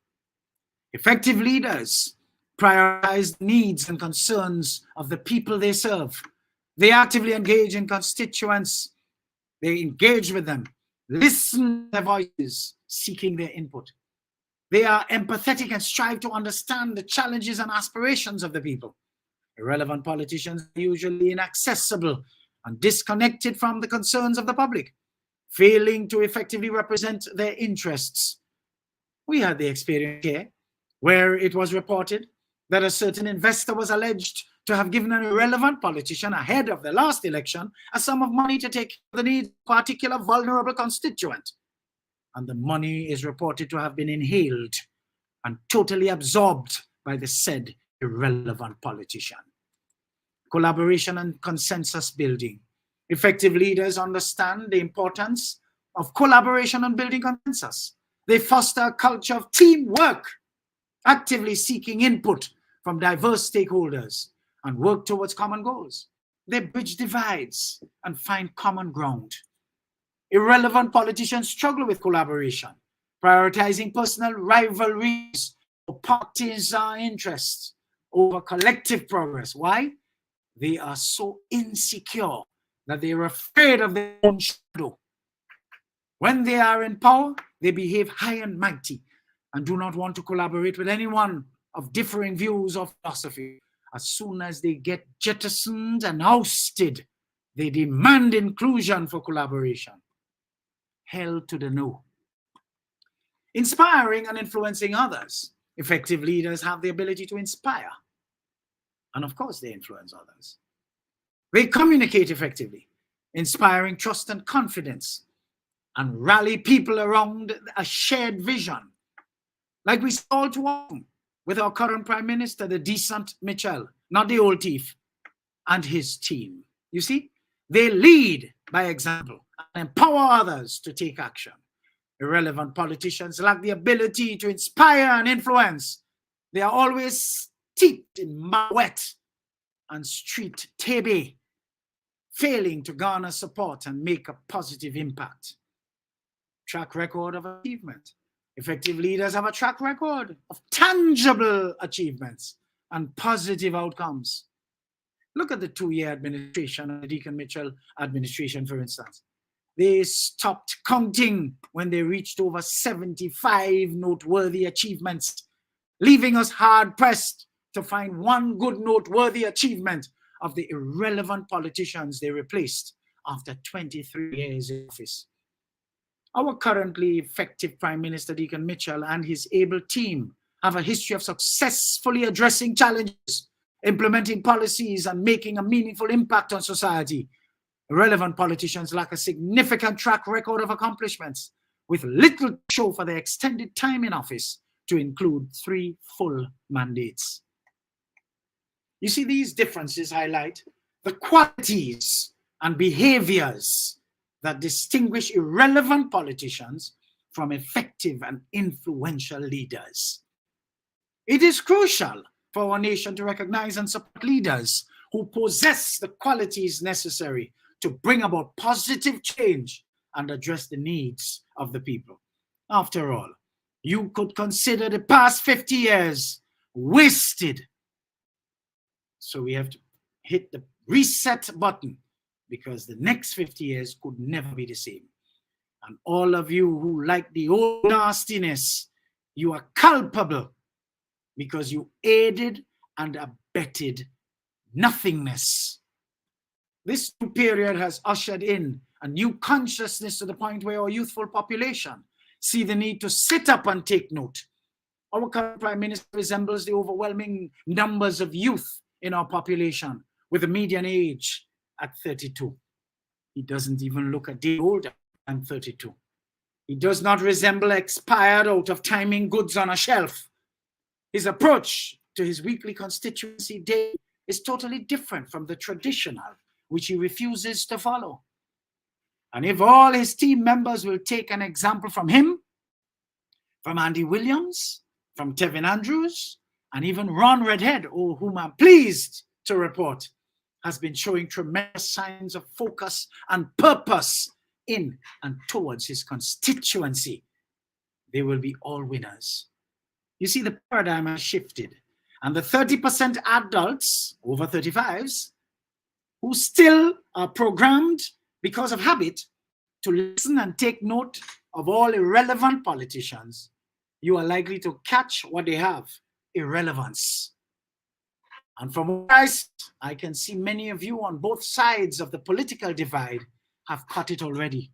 Effective leaders prioritize the needs and concerns of the people they serve. They actively engage in constituents. They engage with them, listen to their voices, seeking their input. They are empathetic and strive to understand the challenges and aspirations of the people. Irrelevant politicians are usually inaccessible and disconnected from the concerns of the public, failing to effectively represent their interests. We had the experience here where it was reported that a certain investor was alleged to have given an irrelevant politician ahead of the last election a sum of money to take care of the needs of a particular vulnerable constituent. And the money is reported to have been inhaled and totally absorbed by the said irrelevant politician. Collaboration and consensus building. Effective leaders understand the importance of collaboration and building consensus. They foster a culture of teamwork, actively seeking input from diverse stakeholders and work towards common goals. They bridge divides and find common ground. Irrelevant politicians struggle with collaboration, prioritizing personal rivalries or partisan interests over collective progress. Why? They are so insecure that they are afraid of their own shadow. When they are in power, they behave high and mighty and do not want to collaborate with anyone of differing views or philosophy. As soon as they get jettisoned and ousted, they demand inclusion for collaboration. Hell to the no. Inspiring and influencing others. Effective leaders have the ability to inspire. And of course, they influence others. They communicate effectively, inspiring trust and confidence, and rally people around a shared vision. Like we saw too often with our current Prime Minister, the decent Mitchell, not the old thief, and his team. You see, they lead by example and empower others to take action. Irrelevant politicians lack the ability to inspire and influence. They are always steeped in mawet and street tebe, failing to garner support and make a positive impact. Track record of achievement. Effective leaders have a track record of tangible achievements and positive outcomes. Look at the 2-year administration of the Deacon Mitchell administration, for instance. They stopped counting when they reached over 75 noteworthy achievements, leaving us hard-pressed to find one good noteworthy achievement of the irrelevant politicians they replaced after 23 years in office. Our currently effective Prime Minister Deacon Mitchell and his able team have a history of successfully addressing challenges, implementing policies, and making a meaningful impact on society. Irrelevant politicians lack a significant track record of accomplishments, with little to show for their extended time in office, to include 3 full mandates. You see, these differences highlight the qualities and behaviors that distinguish irrelevant politicians from effective and influential leaders. It is crucial for our nation to recognize and support leaders who possess the qualities necessary to bring about positive change and address the needs of the people. After all, you could consider the past 50 years wasted. So we have to hit the reset button because the next 50 years could never be the same. And all of you who like the old nastiness, you are culpable because you aided and abetted nothingness. This new period has ushered in a new consciousness to the point where our youthful population see the need to sit up and take note. Our current Prime Minister resembles the overwhelming numbers of youth in our population, with a median age at 32. He doesn't even look a day older than 32. He does not resemble expired out of timing goods on a shelf. His approach to his weekly constituency day is totally different from the traditional, which he refuses to follow. And if all his team members will take an example from him, from Andy Williams, from Tevin Andrews, and even Ron Redhead, whom I'm pleased to report has been showing tremendous signs of focus and purpose in and towards his constituency, they will be all winners. You see, the paradigm has shifted, and the 30% adults over 35s who still are programmed because of habit to listen and take note of all irrelevant politicians, you are likely to catch what they have: irrelevance. And from what I can see many of you on both sides of the political divide have caught it already.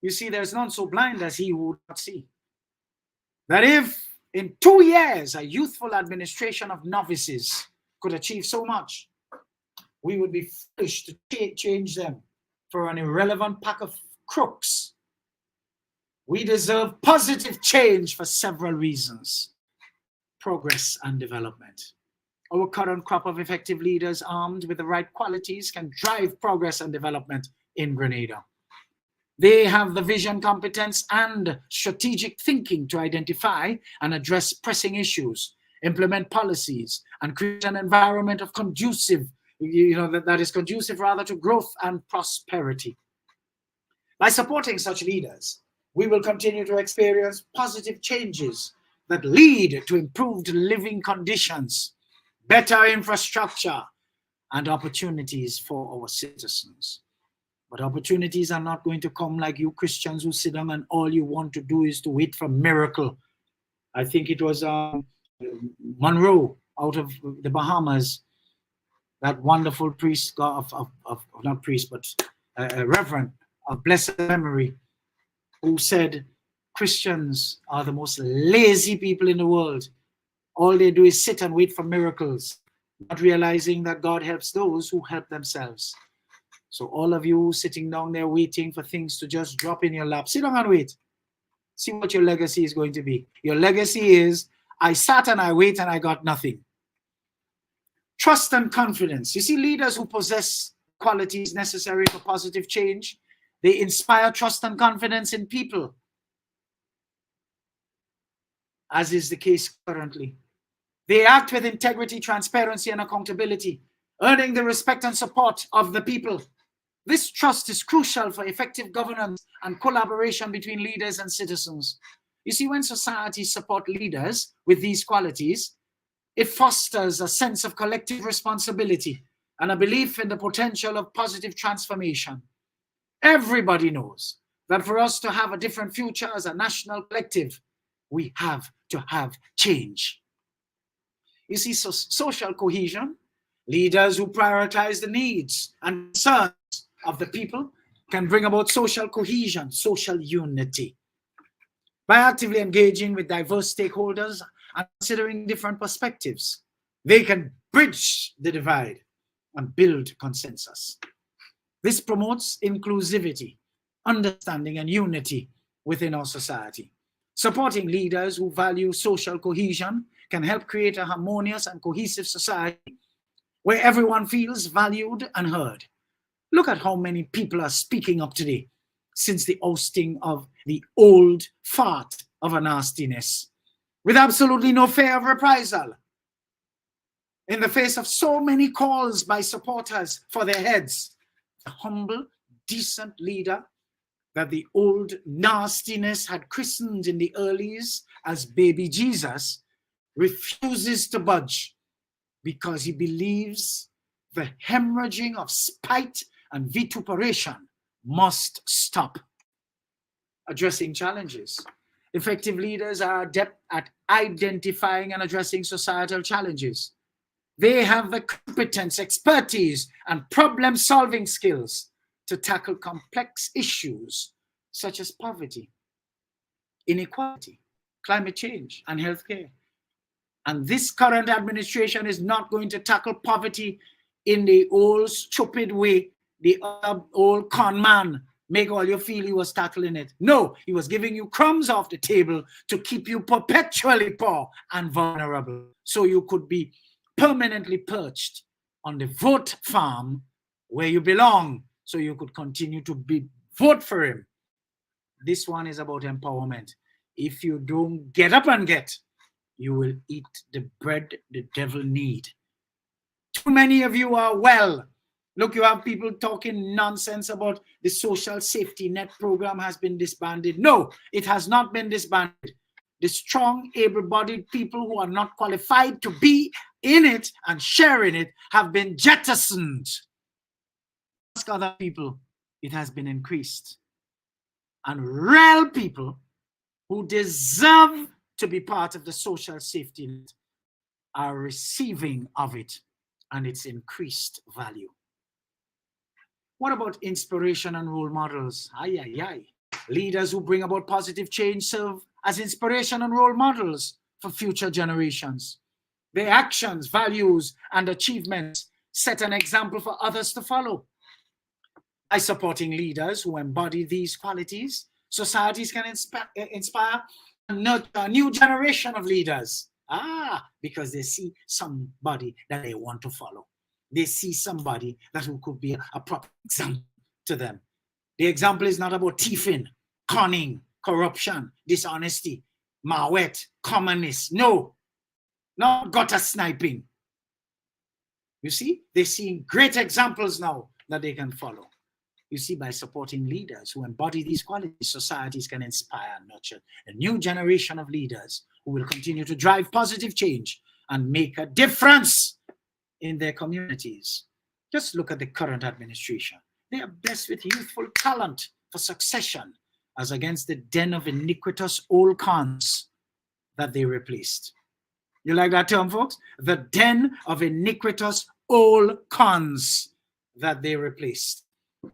You see, there's none so blind as he who would not see. That if in 2 years a youthful administration of novices could achieve so much, we would be foolish to change them for an irrelevant pack of crooks. We deserve positive change for several reasons: progress and development. Our current crop of effective leaders armed with the right qualities can drive progress and development in Grenada. They have the vision, competence, and strategic thinking to identify and address pressing issues, implement policies, and create an environment of conducive, that is conducive rather to growth and prosperity. By supporting such leaders, we will continue to experience positive changes that lead to improved living conditions, better infrastructure, and opportunities for our citizens. But opportunities are not going to come like you Christians who sit down and all you want to do is to wait for a miracle. I think it was Monroe out of the Bahamas, that wonderful priest, not priest, but reverend of blessed memory, who said Christians are the most lazy people in the world. All they do is sit and wait for miracles, not realizing that God helps those who help themselves. So all of you sitting down there waiting for things to just drop in your lap, sit down and wait. See what your legacy is going to be. Your legacy is, I sat and I wait and I got nothing. Trust and confidence. You see, leaders who possess qualities necessary for positive change, they inspire trust and confidence in people, as is the case currently. They act with integrity, transparency, and accountability, earning the respect and support of the people. This trust is crucial for effective governance and collaboration between leaders and citizens. You see, when societies support leaders with these qualities, it fosters a sense of collective responsibility and a belief in the potential of positive transformation. Everybody knows that for us to have a different future as a national collective, we have to have change. You see, social cohesion, leaders who prioritize the needs and concerns of the people can bring about social cohesion, social unity. By actively engaging with diverse stakeholders and considering different perspectives, they can bridge the divide and build consensus. This promotes inclusivity, understanding, and unity within our society. Supporting leaders who value social cohesion can help create a harmonious and cohesive society where everyone feels valued and heard. Look at how many people are speaking up today since the ousting of the old fart of a nastiness, with absolutely no fear of reprisal. In the face of so many calls by supporters for their heads, the humble, decent leader that the old nastiness had christened in the earlies as Baby Jesus refuses to budge because he believes The hemorrhaging of spite and vituperation must stop. Addressing challenges. Effective leaders are adept at identifying and addressing societal challenges. They have the competence, expertise, and problem-solving skills to tackle complex issues such as poverty, inequality, climate change, and healthcare. And this current administration is not going to tackle poverty in the old stupid way, the old con man make all you feel he was tackling it. No, he was giving you crumbs off the table to keep you perpetually poor and vulnerable, so you could be permanently perched on the vote farm where you belong, so you could continue to vote for him. This one is about empowerment. If you don't get up and get, you will eat the bread the devil need. Too many of you are well. Look, you have people talking nonsense about the social safety net program has been disbanded. No, it has not been disbanded. The strong, able-bodied people who are not qualified to be in it and share in it have been jettisoned. Ask other people, it has been increased. And real people who deserve to be part of the social safety net are receiving of it and its increased value. What about inspiration and role models? Aye, aye, aye. Leaders who bring about positive change serve as inspiration and role models for future generations. Their actions, values, and achievements set an example for others to follow. By supporting leaders who embody these qualities, societies can inspire and nurture a new generation of leaders. Because they see somebody that they want to follow. They see somebody that who could be a proper example to them. The example is not about thieving, conning, corruption, dishonesty, mawet, commonness. No, not gutter sniping. You see, they're seeing great examples now that they can follow. You see, by supporting leaders who embody these qualities, societies can inspire and nurture a new generation of leaders who will continue to drive positive change and make a difference in their communities. Just look at the current administration. They are blessed with youthful talent for succession, as against the den of iniquitous old cons that they replaced. You like that term, folks? The den of iniquitous old cons that they replaced.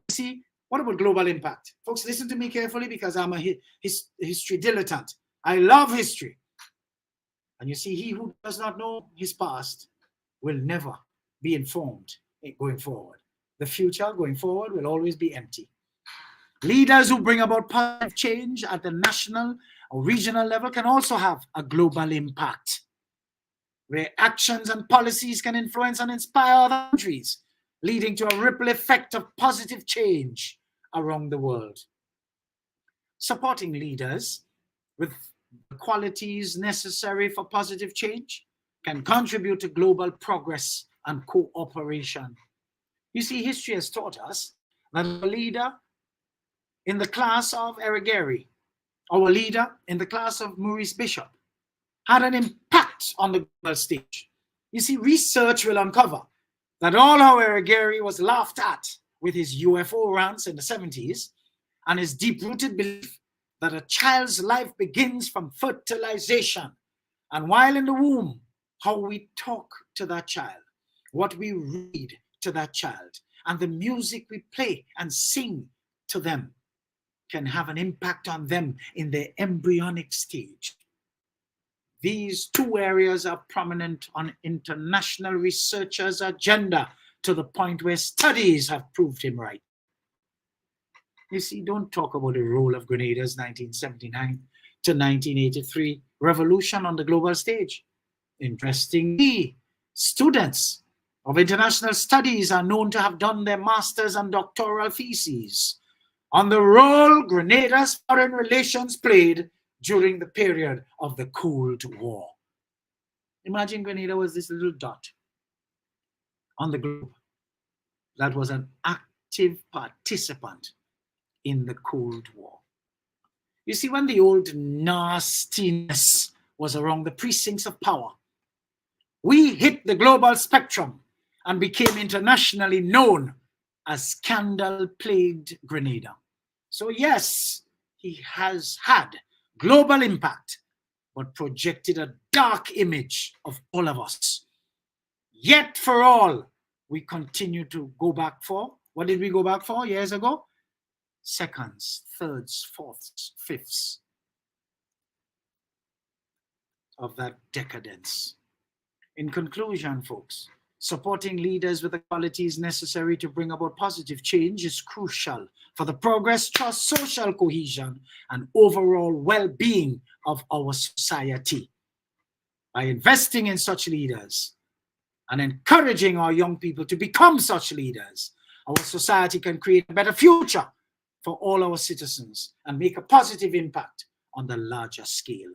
See, what about global impact? Folks, listen to me carefully, because I'm a history dilettante. I love history. And you see, he who does not know his past will never be informed going forward. The future going forward will always be empty. Leaders who bring about positive change at the national or regional level can also have a global impact, where actions and policies can influence and inspire other countries, leading to a ripple effect of positive change around the world. Supporting leaders with the qualities necessary for positive change can contribute to global progress and cooperation. You see, history has taught us that a leader in the class of Eric Gary, our leader in the class of Maurice Bishop, had an impact on the global stage. You see, research will uncover that although Eric Gary was laughed at with his UFO rants in the 70s and his deep-rooted belief that a child's life begins from fertilization, and while in the womb, how we talk to that child, what we read to that child, and the music we play and sing to them can have an impact on them in their embryonic stage. These two areas are prominent on international researchers' agenda to the point where studies have proved him right. You see, don't talk about the role of Grenada's 1979 to 1983 revolution on the global stage. Interestingly, students of international studies are known to have done their master's and doctoral theses on the role Grenada's foreign relations played during the period of the Cold War. Imagine Grenada was this little dot on the globe that was an active participant in the Cold War. You see, when the old nastiness was around the precincts of power, we hit the global spectrum and became internationally known as scandal-plagued Grenada. So yes, he has had global impact, but projected a dark image of all of us. Yet for all, we continue to go back for, what did we go back for years ago? Seconds, thirds, fourths, fifths of that decadence. In conclusion, folks, supporting leaders with the qualities necessary to bring about positive change is crucial for the progress, trust, social cohesion, and overall well-being of our society. By investing in such leaders and encouraging our young people to become such leaders, our society can create a better future for all our citizens and make a positive impact on the larger scale.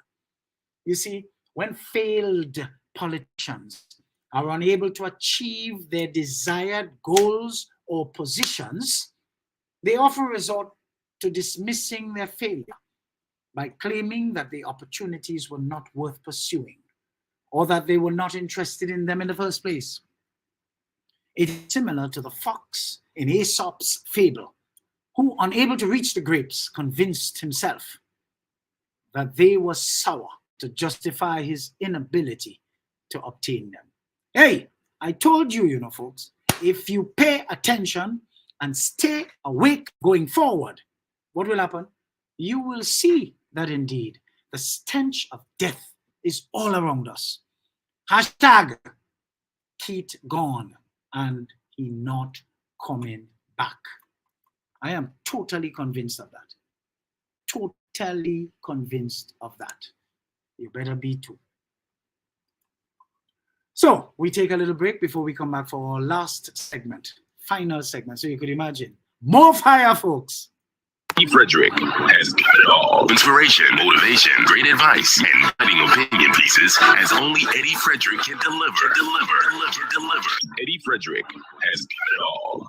You see, when failed politicians are unable to achieve their desired goals or positions, they often resort to dismissing their failure by claiming that the opportunities were not worth pursuing or that they were not interested in them in the first place. It is similar to the fox in Aesop's fable, who, unable to reach the grapes, convinced himself that they were sour to justify his inability to obtain them. Hey, I told you, you know, folks, if you pay attention and stay awake going forward, what will happen? You will see that indeed the stench of death is all around us. Hashtag Keith gone and he not coming back. I am totally convinced of that. Totally convinced of that. You better be too. So we take a little break before we come back for our last segment, final segment. So you could imagine more fire, folks. Frederick has got it all. Inspiration, motivation, great advice, and biting opinion pieces as only Eddie Frederick can deliver. Eddie Frederick has got it all.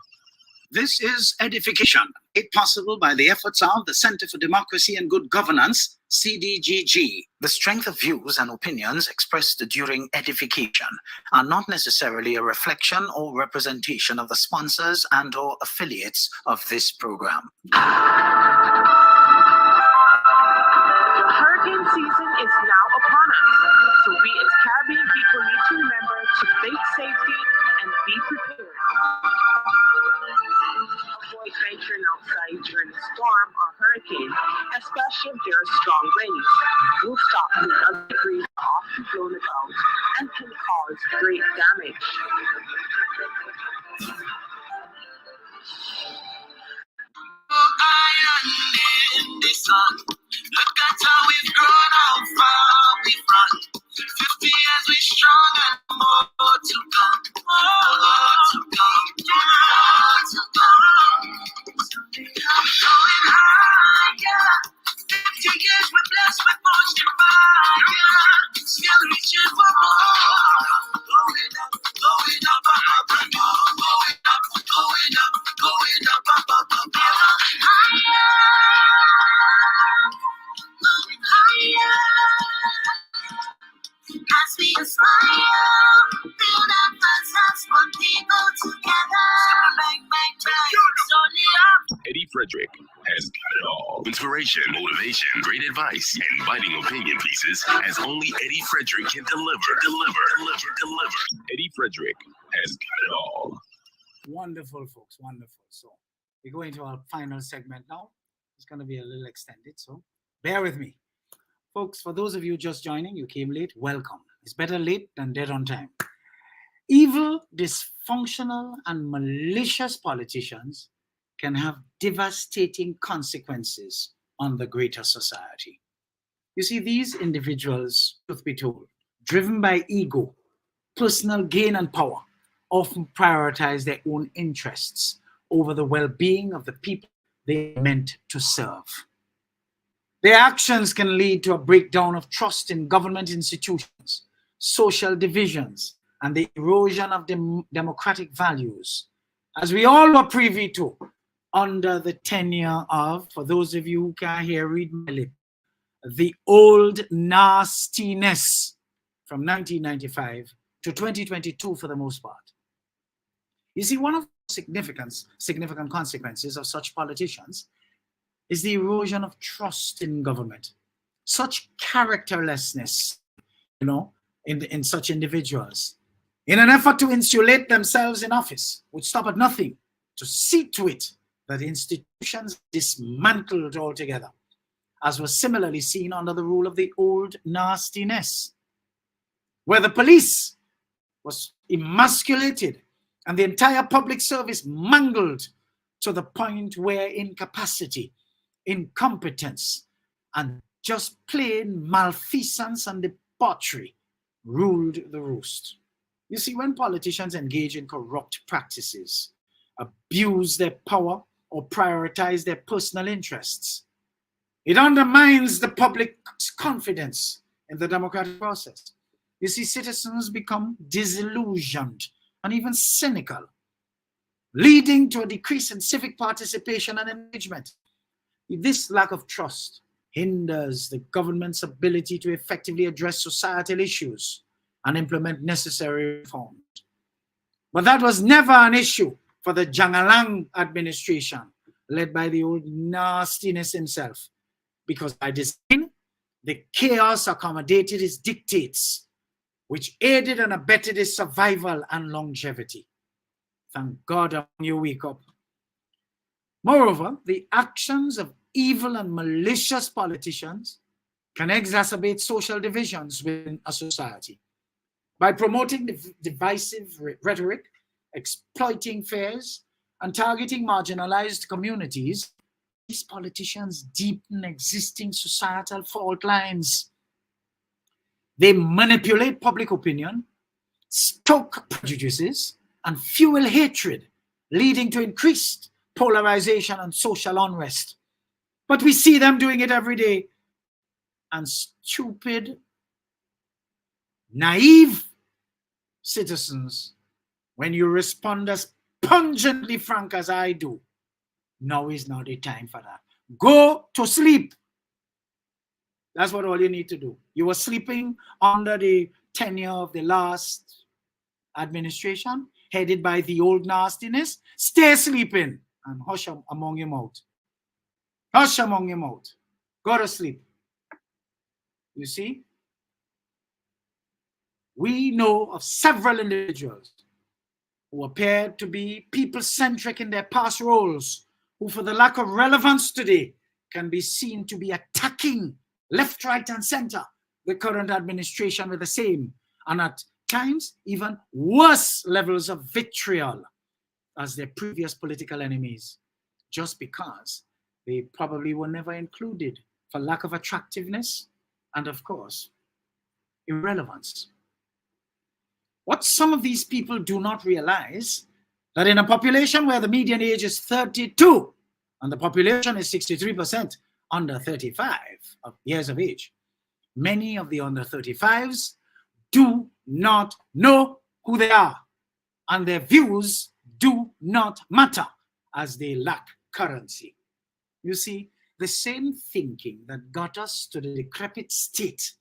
This is Edification, made possible by the efforts of the Center for Democracy and Good Governance, CDGG. The strength of views and opinions expressed during edification are not necessarily a reflection or representation of the sponsors and or affiliates of this program. The hurricane season is now upon us, so we as Caribbean people need to remember to think safety and be prepared. Avoid venturing outside during a storm or hurricane, especially if there are strong winds. Rooftops and other debris are often blown about and can cause great damage. In the sun. Look at how we've grown, how far we've run. 50 years we strong and more to come. More to come. More to come. Going higher. 50 years we're blessed with fortune fire. Still reaching for more. Going up, going up, up, and more. Going up, going up, going up, up, up, up, up. As we aspire, build up ourselves, put people together. Bang, bang, bang. Slowly up. Eddie Frederick has got it all. Inspiration, motivation, great advice, and biting opinion pieces as only Eddie Frederick can deliver. Eddie Frederick has got it all. Wonderful, folks, wonderful. So we go into our final segment now. It's going to be a little extended, so bear with me. Folks, for those of you just joining, you came late, welcome. It's better late than dead on time. Evil, dysfunctional, and malicious politicians can have devastating consequences on the greater society. You see, these individuals, truth be told, driven by ego, personal gain, and power, often prioritize their own interests over the well-being of the people they are meant to serve. Their actions can lead to a breakdown of trust in government institutions, social divisions, and the erosion of democratic values, as we all were privy to under the tenure of, for those of you who can't hear, read my lip, the old nastiness from 1995 to 2022 for the most part. You see, one of the significant consequences of such politicians is the erosion of trust in government. Such characterlessness, in such individuals, in an effort to insulate themselves in office, would stop at nothing to see to it that institutions dismantled altogether, as was similarly seen under the rule of the old nastiness, where the police was emasculated and the entire public service mangled to the point where incapacity, incompetence, and just plain malfeasance and debauchery ruled the roost. You see, when politicians engage in corrupt practices, abuse their power, or prioritize their personal interests, it undermines the public's confidence in the democratic process. You see, citizens become disillusioned and even cynical, leading to a decrease in civic participation and engagement. This lack of trust hinders the government's ability to effectively address societal issues and implement necessary reforms. But that was never an issue for the Jangalang administration, led by the old nastiness himself, because by design, the chaos accommodated his dictates, which aided and abetted his survival and longevity. Thank God you wake up. Moreover, the actions of evil and malicious politicians can exacerbate social divisions within a society. By promoting divisive rhetoric, exploiting fears, and targeting marginalized communities, these politicians deepen existing societal fault lines. They manipulate public opinion, stoke prejudices, and fuel hatred, leading to increased polarization and social unrest. But we see them doing it every day. And stupid, naive citizens, when you respond as pungently frank as I do, now is not the time for that. Go to sleep. That's what all you need to do. You were sleeping under the tenure of the last administration, headed by the old nastiness. Stay sleeping and hush among your mouth. Hush among your mouth. Go to sleep. You see? We know of several individuals who appeared to be people-centric in their past roles, who for the lack of relevance today can be seen to be attacking left, right, and center the current administration with the same, and at times even worse levels of vitriol as their previous political enemies, just because they probably were never included for lack of attractiveness and, of course, irrelevance. What some of these people do not realize, that in a population where the median age is 32 and the population is 63% under 35 years of age, many of the under 35s do not know who they are, and their views do not matter, as they lack currency. You see, the same thinking that got us to the decrepit state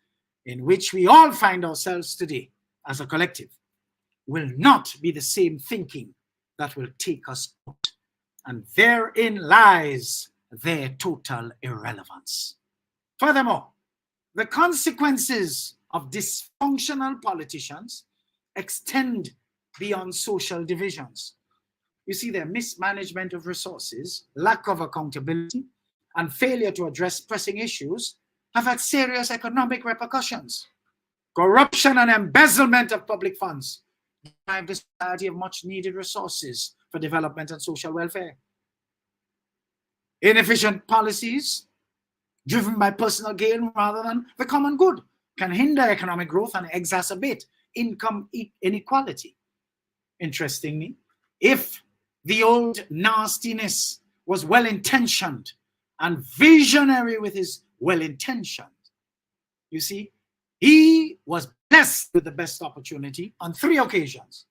in which we all find ourselves today as a collective will not be the same thinking that will take us out. And therein lies their total irrelevance. Furthermore, the consequences of dysfunctional politicians extend beyond social divisions. You see, their mismanagement of resources, lack of accountability, and failure to address pressing issues have had serious economic repercussions. Corruption and embezzlement of public funds deprive the society of much needed resources for development and social welfare. Inefficient policies driven by personal gain rather than the common good can hinder economic growth and exacerbate income inequality. Interestingly, if the old nastiness was well-intentioned and visionary with his well-intentioned, you see, he was blessed with the best opportunity on 3 occasions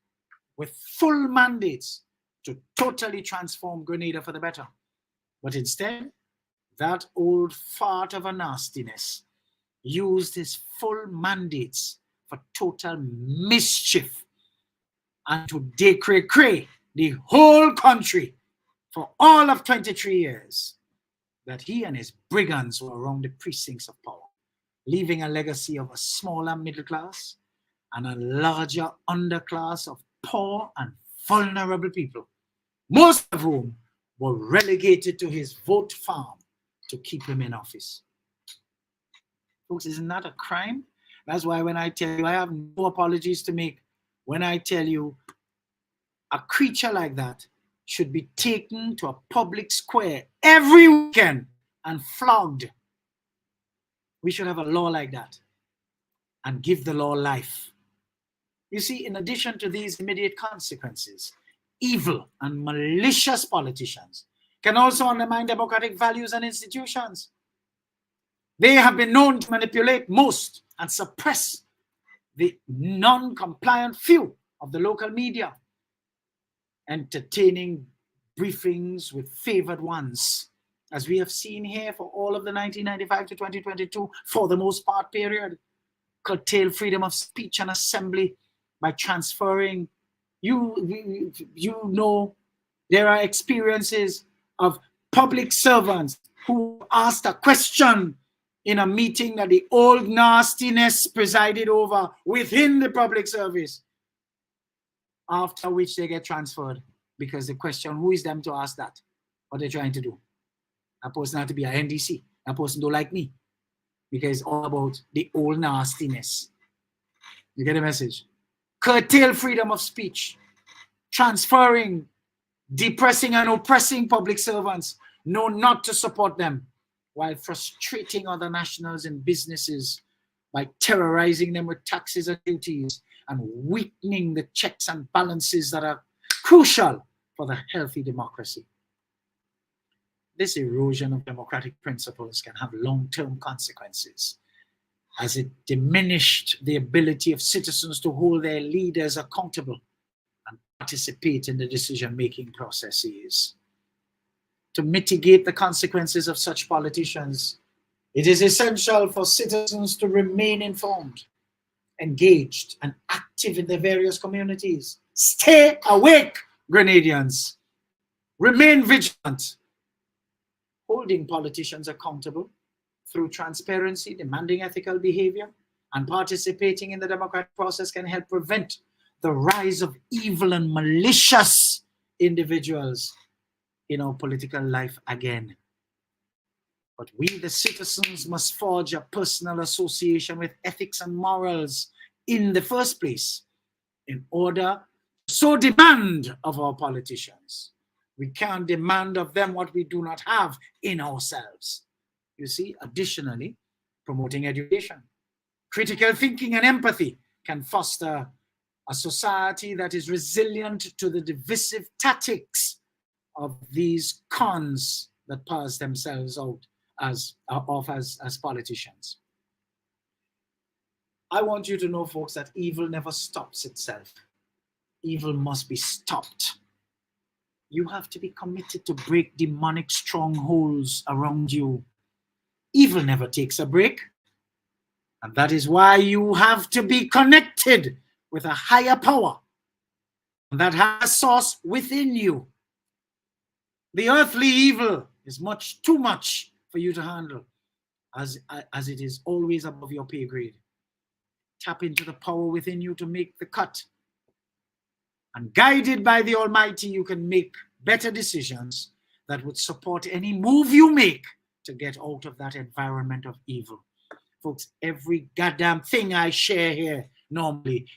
with full mandates to totally transform Grenada for the better. But instead, that old fart of a nastiness used his full mandates for total mischief and to decay the whole country for all of 23 years that he and his brigands were around the precincts of power, leaving a legacy of a smaller middle class and a larger underclass of poor and vulnerable people, most of whom were relegated to his vote farm to keep him in office. Folks, isn't that a crime? That's why when I tell you, I have no apologies to make when I tell you a creature like that should be taken to a public square every weekend and flogged. We should have a law like that and give the law life. You see, in addition to these immediate consequences, evil and malicious politicians can also undermine democratic values and institutions. They have been known to manipulate most and suppress the non-compliant few of the local media, entertaining briefings with favored ones, as we have seen here for all of the 1995 to 2022, for the most part period, curtail freedom of speech and assembly by transferring. You know, there are experiences of public servants who asked a question in a meeting that the old nastiness presided over within the public service, after which they get transferred because the question, who is them to ask that? What they're trying to do? That person had to be a NDC. That person don't like me because it's all about the old nastiness. You get the message? Curtail freedom of speech, transferring, depressing and oppressing public servants, know not to support them, while frustrating other nationals and businesses by terrorizing them with taxes and duties and weakening the checks and balances that are crucial for the healthy democracy. This erosion of democratic principles can have long-term consequences, as it diminished the ability of citizens to hold their leaders accountable and participate in the decision-making processes. To mitigate the consequences of such politicians, it is essential for citizens to remain informed, engaged, and active in their various communities. Stay awake, Grenadians. Remain vigilant. Holding politicians accountable through transparency, demanding ethical behavior, and participating in the democratic process can help prevent the rise of evil and malicious individuals in our political life again. But we, the citizens, must forge a personal association with ethics and morals in the first place in order to so demand of our politicians. We can't demand of them what we do not have in ourselves. You see, additionally, promoting education, critical thinking, and empathy can foster a society that is resilient to the divisive tactics of these cons that pass themselves out as politicians. I want you to know, folks, that evil never stops itself. Evil must be stopped. You have to be committed to break demonic strongholds around you. Evil never takes a break. And that is why you have to be connected with a higher power that has a source within you. The earthly evil is much too much for you to handle, as it is always above your pay grade. Tap into the power within you to make the cut. And guided by the Almighty, you can make better decisions that would support any move you make to get out of that environment of evil. Folks, every goddamn thing I share here normally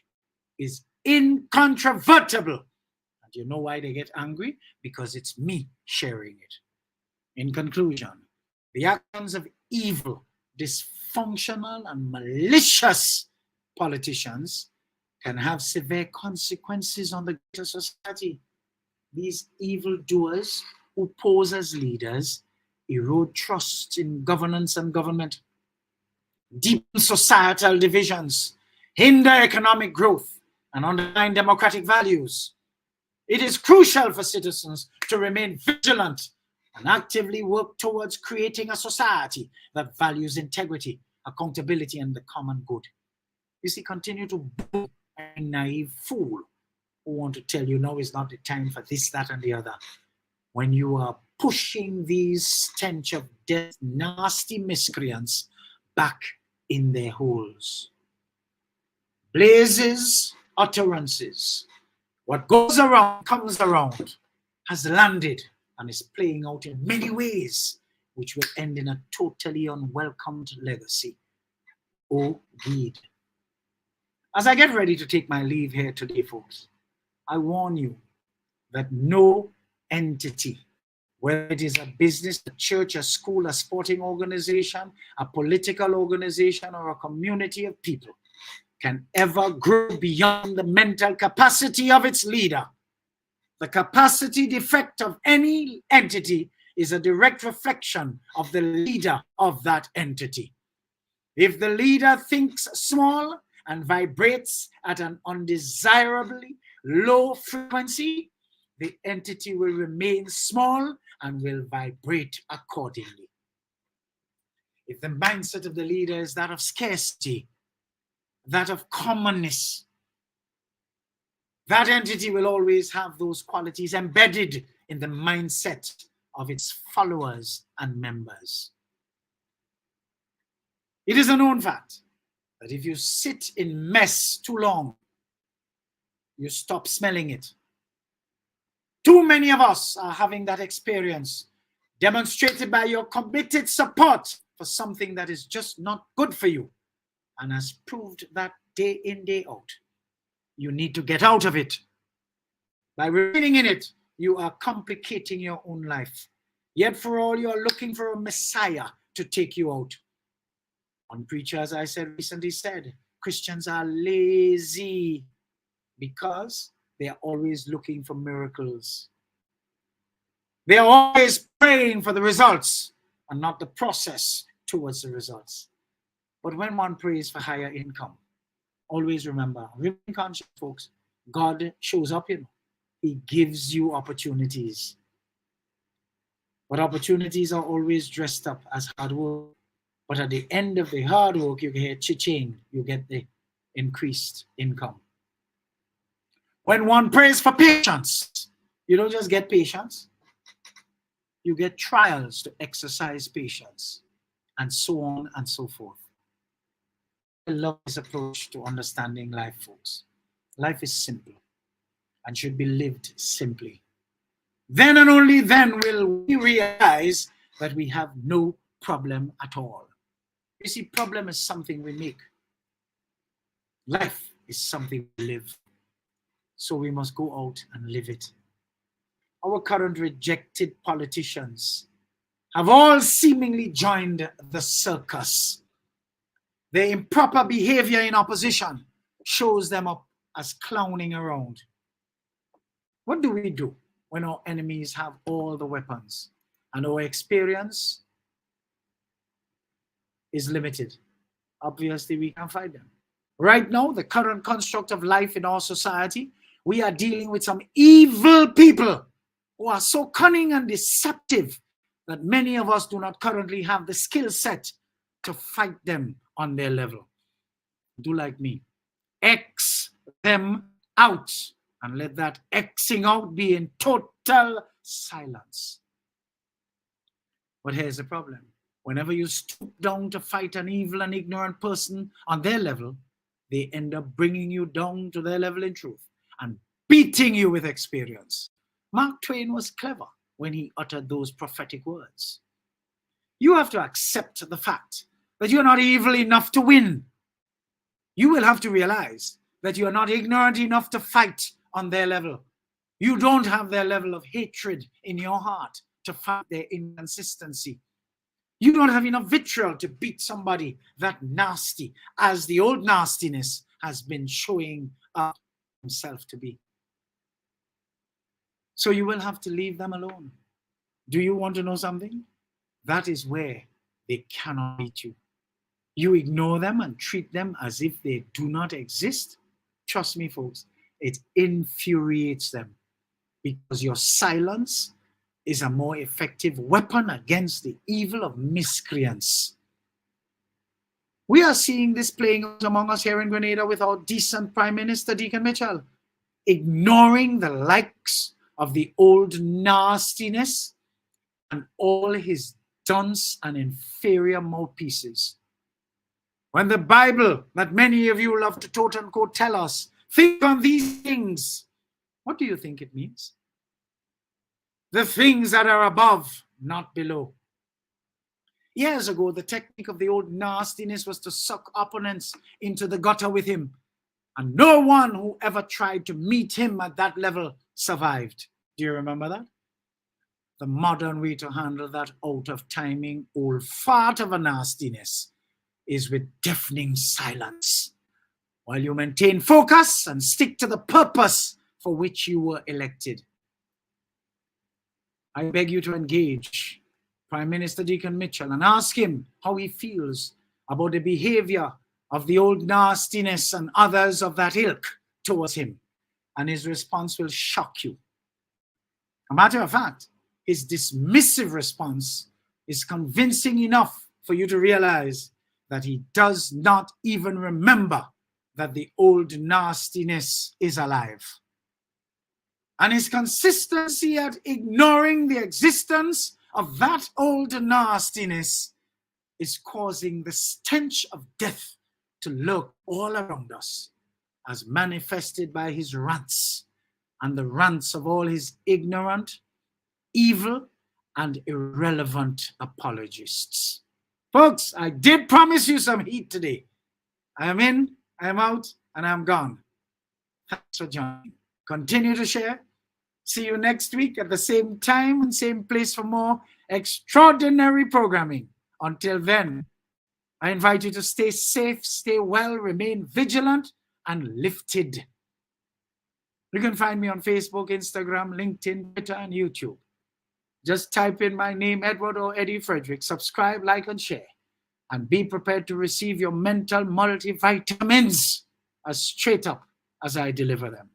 is incontrovertible. And you know why they get angry? Because it's me sharing it. In conclusion, the actions of evil, dysfunctional, and malicious politicians can have severe consequences on the greater society. These evildoers who pose as leaders erode trust in governance and government, deepen societal divisions, hinder economic growth, and undermine democratic values. It is crucial for citizens to remain vigilant and actively work towards creating a society that values integrity, accountability, and the common good. You see, continue to boo a naive fool who want to tell you now is not the time for this, that, and the other. When you are pushing these stench of death, nasty miscreants back in their holes. Blazes, utterances. What goes around comes around, has landed and is playing out in many ways, which will end in a totally unwelcomed legacy. Oh, heed. As I get ready to take my leave here today, folks, I warn you that no entity, whether it is a business, a church, a school, a sporting organization, a political organization, or a community of people, can ever grow beyond the mental capacity of its leader. The capacity defect of any entity is a direct reflection of the leader of that entity. If the leader thinks small and vibrates at an undesirably low frequency, the entity will remain small and will vibrate accordingly. If the mindset of the leader is that of scarcity, that of commonness, that entity will always have those qualities embedded in the mindset of its followers and members. It is a known fact that if you sit in mess too long, you stop smelling it. Too many of us are having that experience, demonstrated by your committed support for something that is just not good for you and has proved that day in, day out. You need to get out of it. By remaining in it, you are complicating your own life. Yet for all, you are looking for a Messiah to take you out. One preacher, as I said recently, said, Christians are lazy because they are always looking for miracles. They are always praying for the results and not the process towards the results. But when one prays for higher income, always remember, remain conscious, folks, God shows up, He gives you opportunities. But opportunities are always dressed up as hard work. But at the end of the hard work, you get cha-ching, you get the increased income. When one prays for patience, you don't just get patience, you get trials to exercise patience, and so on and so forth. I love this approach to understanding life, folks. Life is simple and should be lived simply. Then and only then will we realize that we have no problem at all. You see, problem is something we make. Life is something we live. So we must go out and live it. Our current rejected politicians have all seemingly joined the circus. Their improper behavior in opposition shows them up as clowning around. What do we do when our enemies have all the weapons and our experience is limited? Obviously, we can fight them. Right now, the current construct of life in our society, we are dealing with some evil people who are so cunning and deceptive that many of us do not currently have the skill set to fight them on their level. Do like me. X them out and let that Xing out be in total silence. But here's the problem. Whenever you stoop down to fight an evil and ignorant person on their level, they end up bringing you down to their level in truth and beating you with experience. Mark Twain was clever when he uttered those prophetic words. You have to accept the fact that you're not evil enough to win. You will have to realize that you're not ignorant enough to fight on their level. You don't have their level of hatred in your heart to fight their inconsistency. You don't have enough vitriol to beat somebody that nasty, as the old nastiness has been showing up himself to be. So you will have to leave them alone. Do you want to know something? That is where they cannot beat you. You ignore them and treat them as if they do not exist. Trust me, folks, it infuriates them because your silence is a more effective weapon against the evil of miscreants. We are seeing this playing out among us here in Grenada with our decent Prime Minister, Deacon Mitchell. ignoring the likes of the old nastiness and all his dunce and inferior mouthpieces. When the Bible, that many of you love to quote unquote tell us, think on these things, what do you think it means? The things that are above, not below. Years ago, the technique of the old nastiness was to suck opponents into the gutter with him, and no one who ever tried to meet him at that level survived. Do you remember that? The modern way to handle that out of timing old fart of a nastiness is with deafening silence, while you maintain focus and stick to the purpose for which you were elected. I beg you to engage Prime Minister Deacon Mitchell and ask him how he feels about the behavior of the old nastiness and others of that ilk towards him, and his response will shock you. A matter of fact, his dismissive response is convincing enough for you to realize that he does not even remember that the old nastiness is alive. And his consistency at ignoring the existence of that old nastiness is causing the stench of death to lurk all around us, as manifested by his rants and the rants of all his ignorant, evil, and irrelevant apologists. Folks, I did promise you some heat today. I am in, I am out, and I'm gone. Thanks for joining. Continue to share. See you next week at the same time and same place for more extraordinary programming. Until then, I invite you to stay safe, stay well, remain vigilant, and lifted. You can find me on Facebook, Instagram, LinkedIn, Twitter, and YouTube. Just type in my name, Edward or Eddie Frederick. Subscribe, like, and share. And be prepared to receive your mental multivitamins as straight up as I deliver them.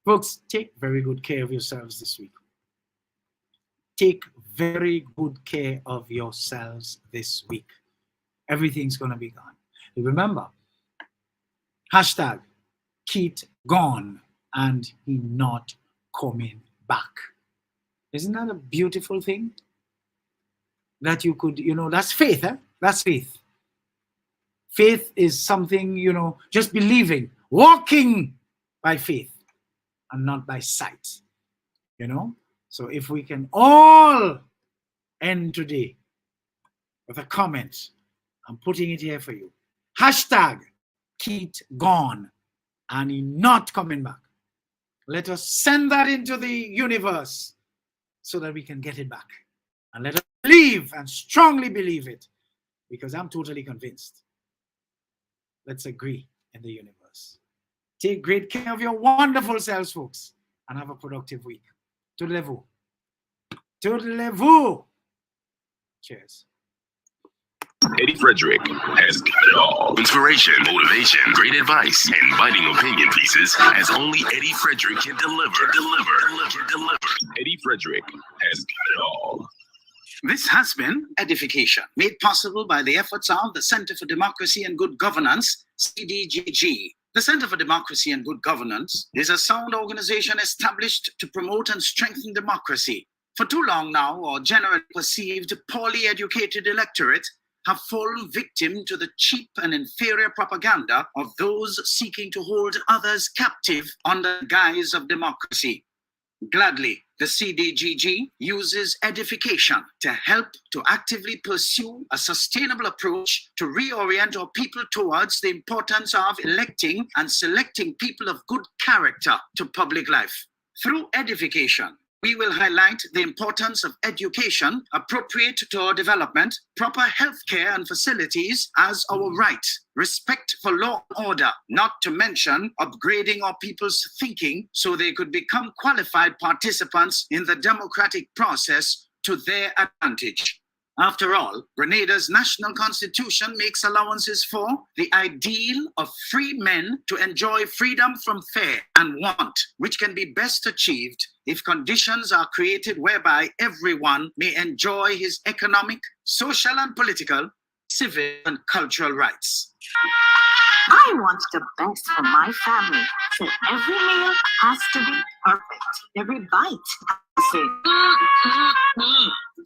Folks, take very good care of yourselves this week. Take very good care of yourselves this week. Everything's going to be gone. Remember, hashtag Keith gone and he not coming back. Isn't that a beautiful thing? That you could, that's faith, eh? That's faith. Faith is something, just believing, walking by faith and not by sight, So if we can all end today with a comment, I'm putting it here for you. Hashtag Keith gone and he not coming back. Let us send that into the universe so that we can get it back. And let us believe and strongly believe it, because I'm totally convinced. Let's agree in the universe. Take great care of your wonderful selves, folks, and have a productive week. Toodaloo. Toodaloo. Cheers. Eddie Frederick has got it all. Inspiration, motivation, great advice, and biting opinion pieces as only Eddie Frederick can deliver. Eddie Frederick has got it all. This has been Edification, made possible by the efforts of the Center for Democracy and Good Governance, CDGG. The Center for Democracy and Good Governance is a sound organization established to promote and strengthen democracy. For too long now, our generally perceived poorly educated electorate have fallen victim to the cheap and inferior propaganda of those seeking to hold others captive under the guise of democracy. Gladly, the CDGG uses edification to help to actively pursue a sustainable approach to reorient our people towards the importance of electing and selecting people of good character to public life. Through edification, we will highlight the importance of education appropriate to our development, proper healthcare and facilities as our right, respect for law and order, not to mention upgrading our people's thinking so they could become qualified participants in the democratic process to their advantage. After all, Grenada's national constitution makes allowances for the ideal of free men to enjoy freedom from fear and want, which can be best achieved if conditions are created whereby everyone may enjoy his economic, social and political, civic and cultural rights. I want the best for my family, so every meal has to be perfect. Every bite has to say,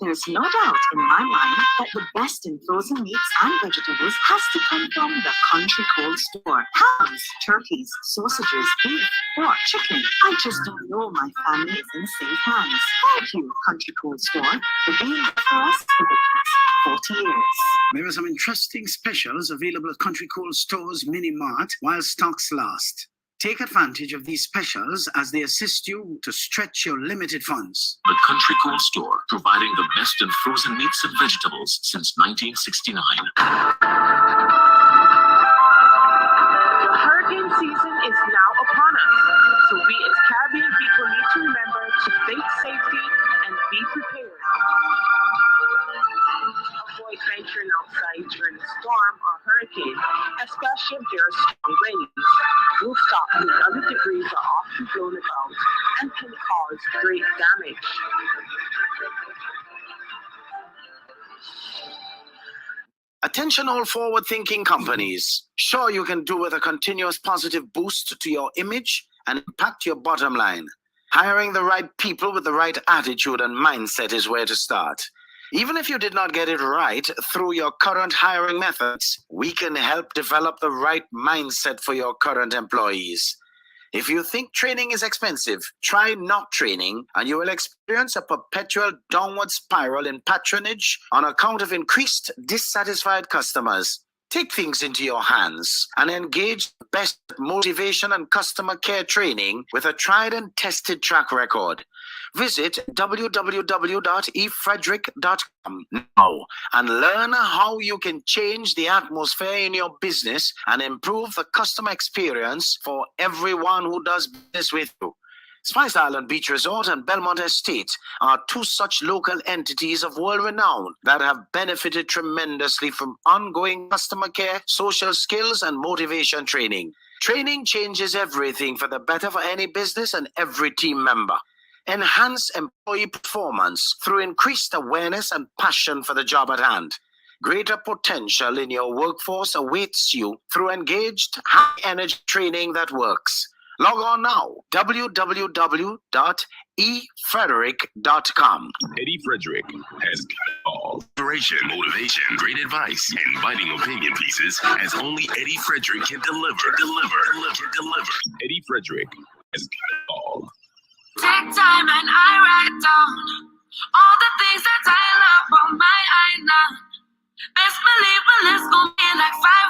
There's no doubt in my mind that the best in frozen meats and vegetables has to come from the country cold store. Hams, turkeys, sausages, beef, pork, chicken. I just don't know my family is in safe hands. Thank you, country cold store, for being there for us for the past 40 years. There are some interesting specials available at Country Cold Stores Mini Mart while stocks last. Take advantage of these specials as they assist you to stretch your limited funds. The Country Cold Store, providing the best in frozen meats and vegetables since 1969. Hurricane season is now upon us, so we as Caribbean people need to remember to think safety and be prepared. Avoid venturing outside during a storm or hurricane, especially if there are strong winds. Rooftops and other debris are often blown about and can cause great damage. Attention all forward-thinking companies. Sure, you can do with a continuous positive boost to your image and impact your bottom line. Hiring the right people with the right attitude and mindset is where to start. Even if you did not get it right through your current hiring methods, we can help develop the right mindset for your current employees. If you think training is expensive, try not training and you will experience a perpetual downward spiral in patronage on account of increased dissatisfied customers. Take things into your hands and engage the best motivation and customer care training with a tried and tested track record. Visit www.efrederick.com now and learn how you can change the atmosphere in your business and improve the customer experience for everyone who does business with you. Spice Island Beach Resort and Belmont Estate are two such local entities of world renown that have benefited tremendously from ongoing customer care, social skills, and motivation training. Training changes everything for the better for any business and every team member. Enhance employee performance through increased awareness and passion for the job at hand. Greater potential in your workforce awaits you through engaged, high-energy training that works. Log on now, www.efrederick.com. Eddie Frederick has got it all. Inspiration, motivation, great advice, and biting opinion pieces as only Eddie Frederick can deliver. Eddie Frederick has got it all. Take time and I write down all the things that I love on my island. Best believe the list gon' be like 5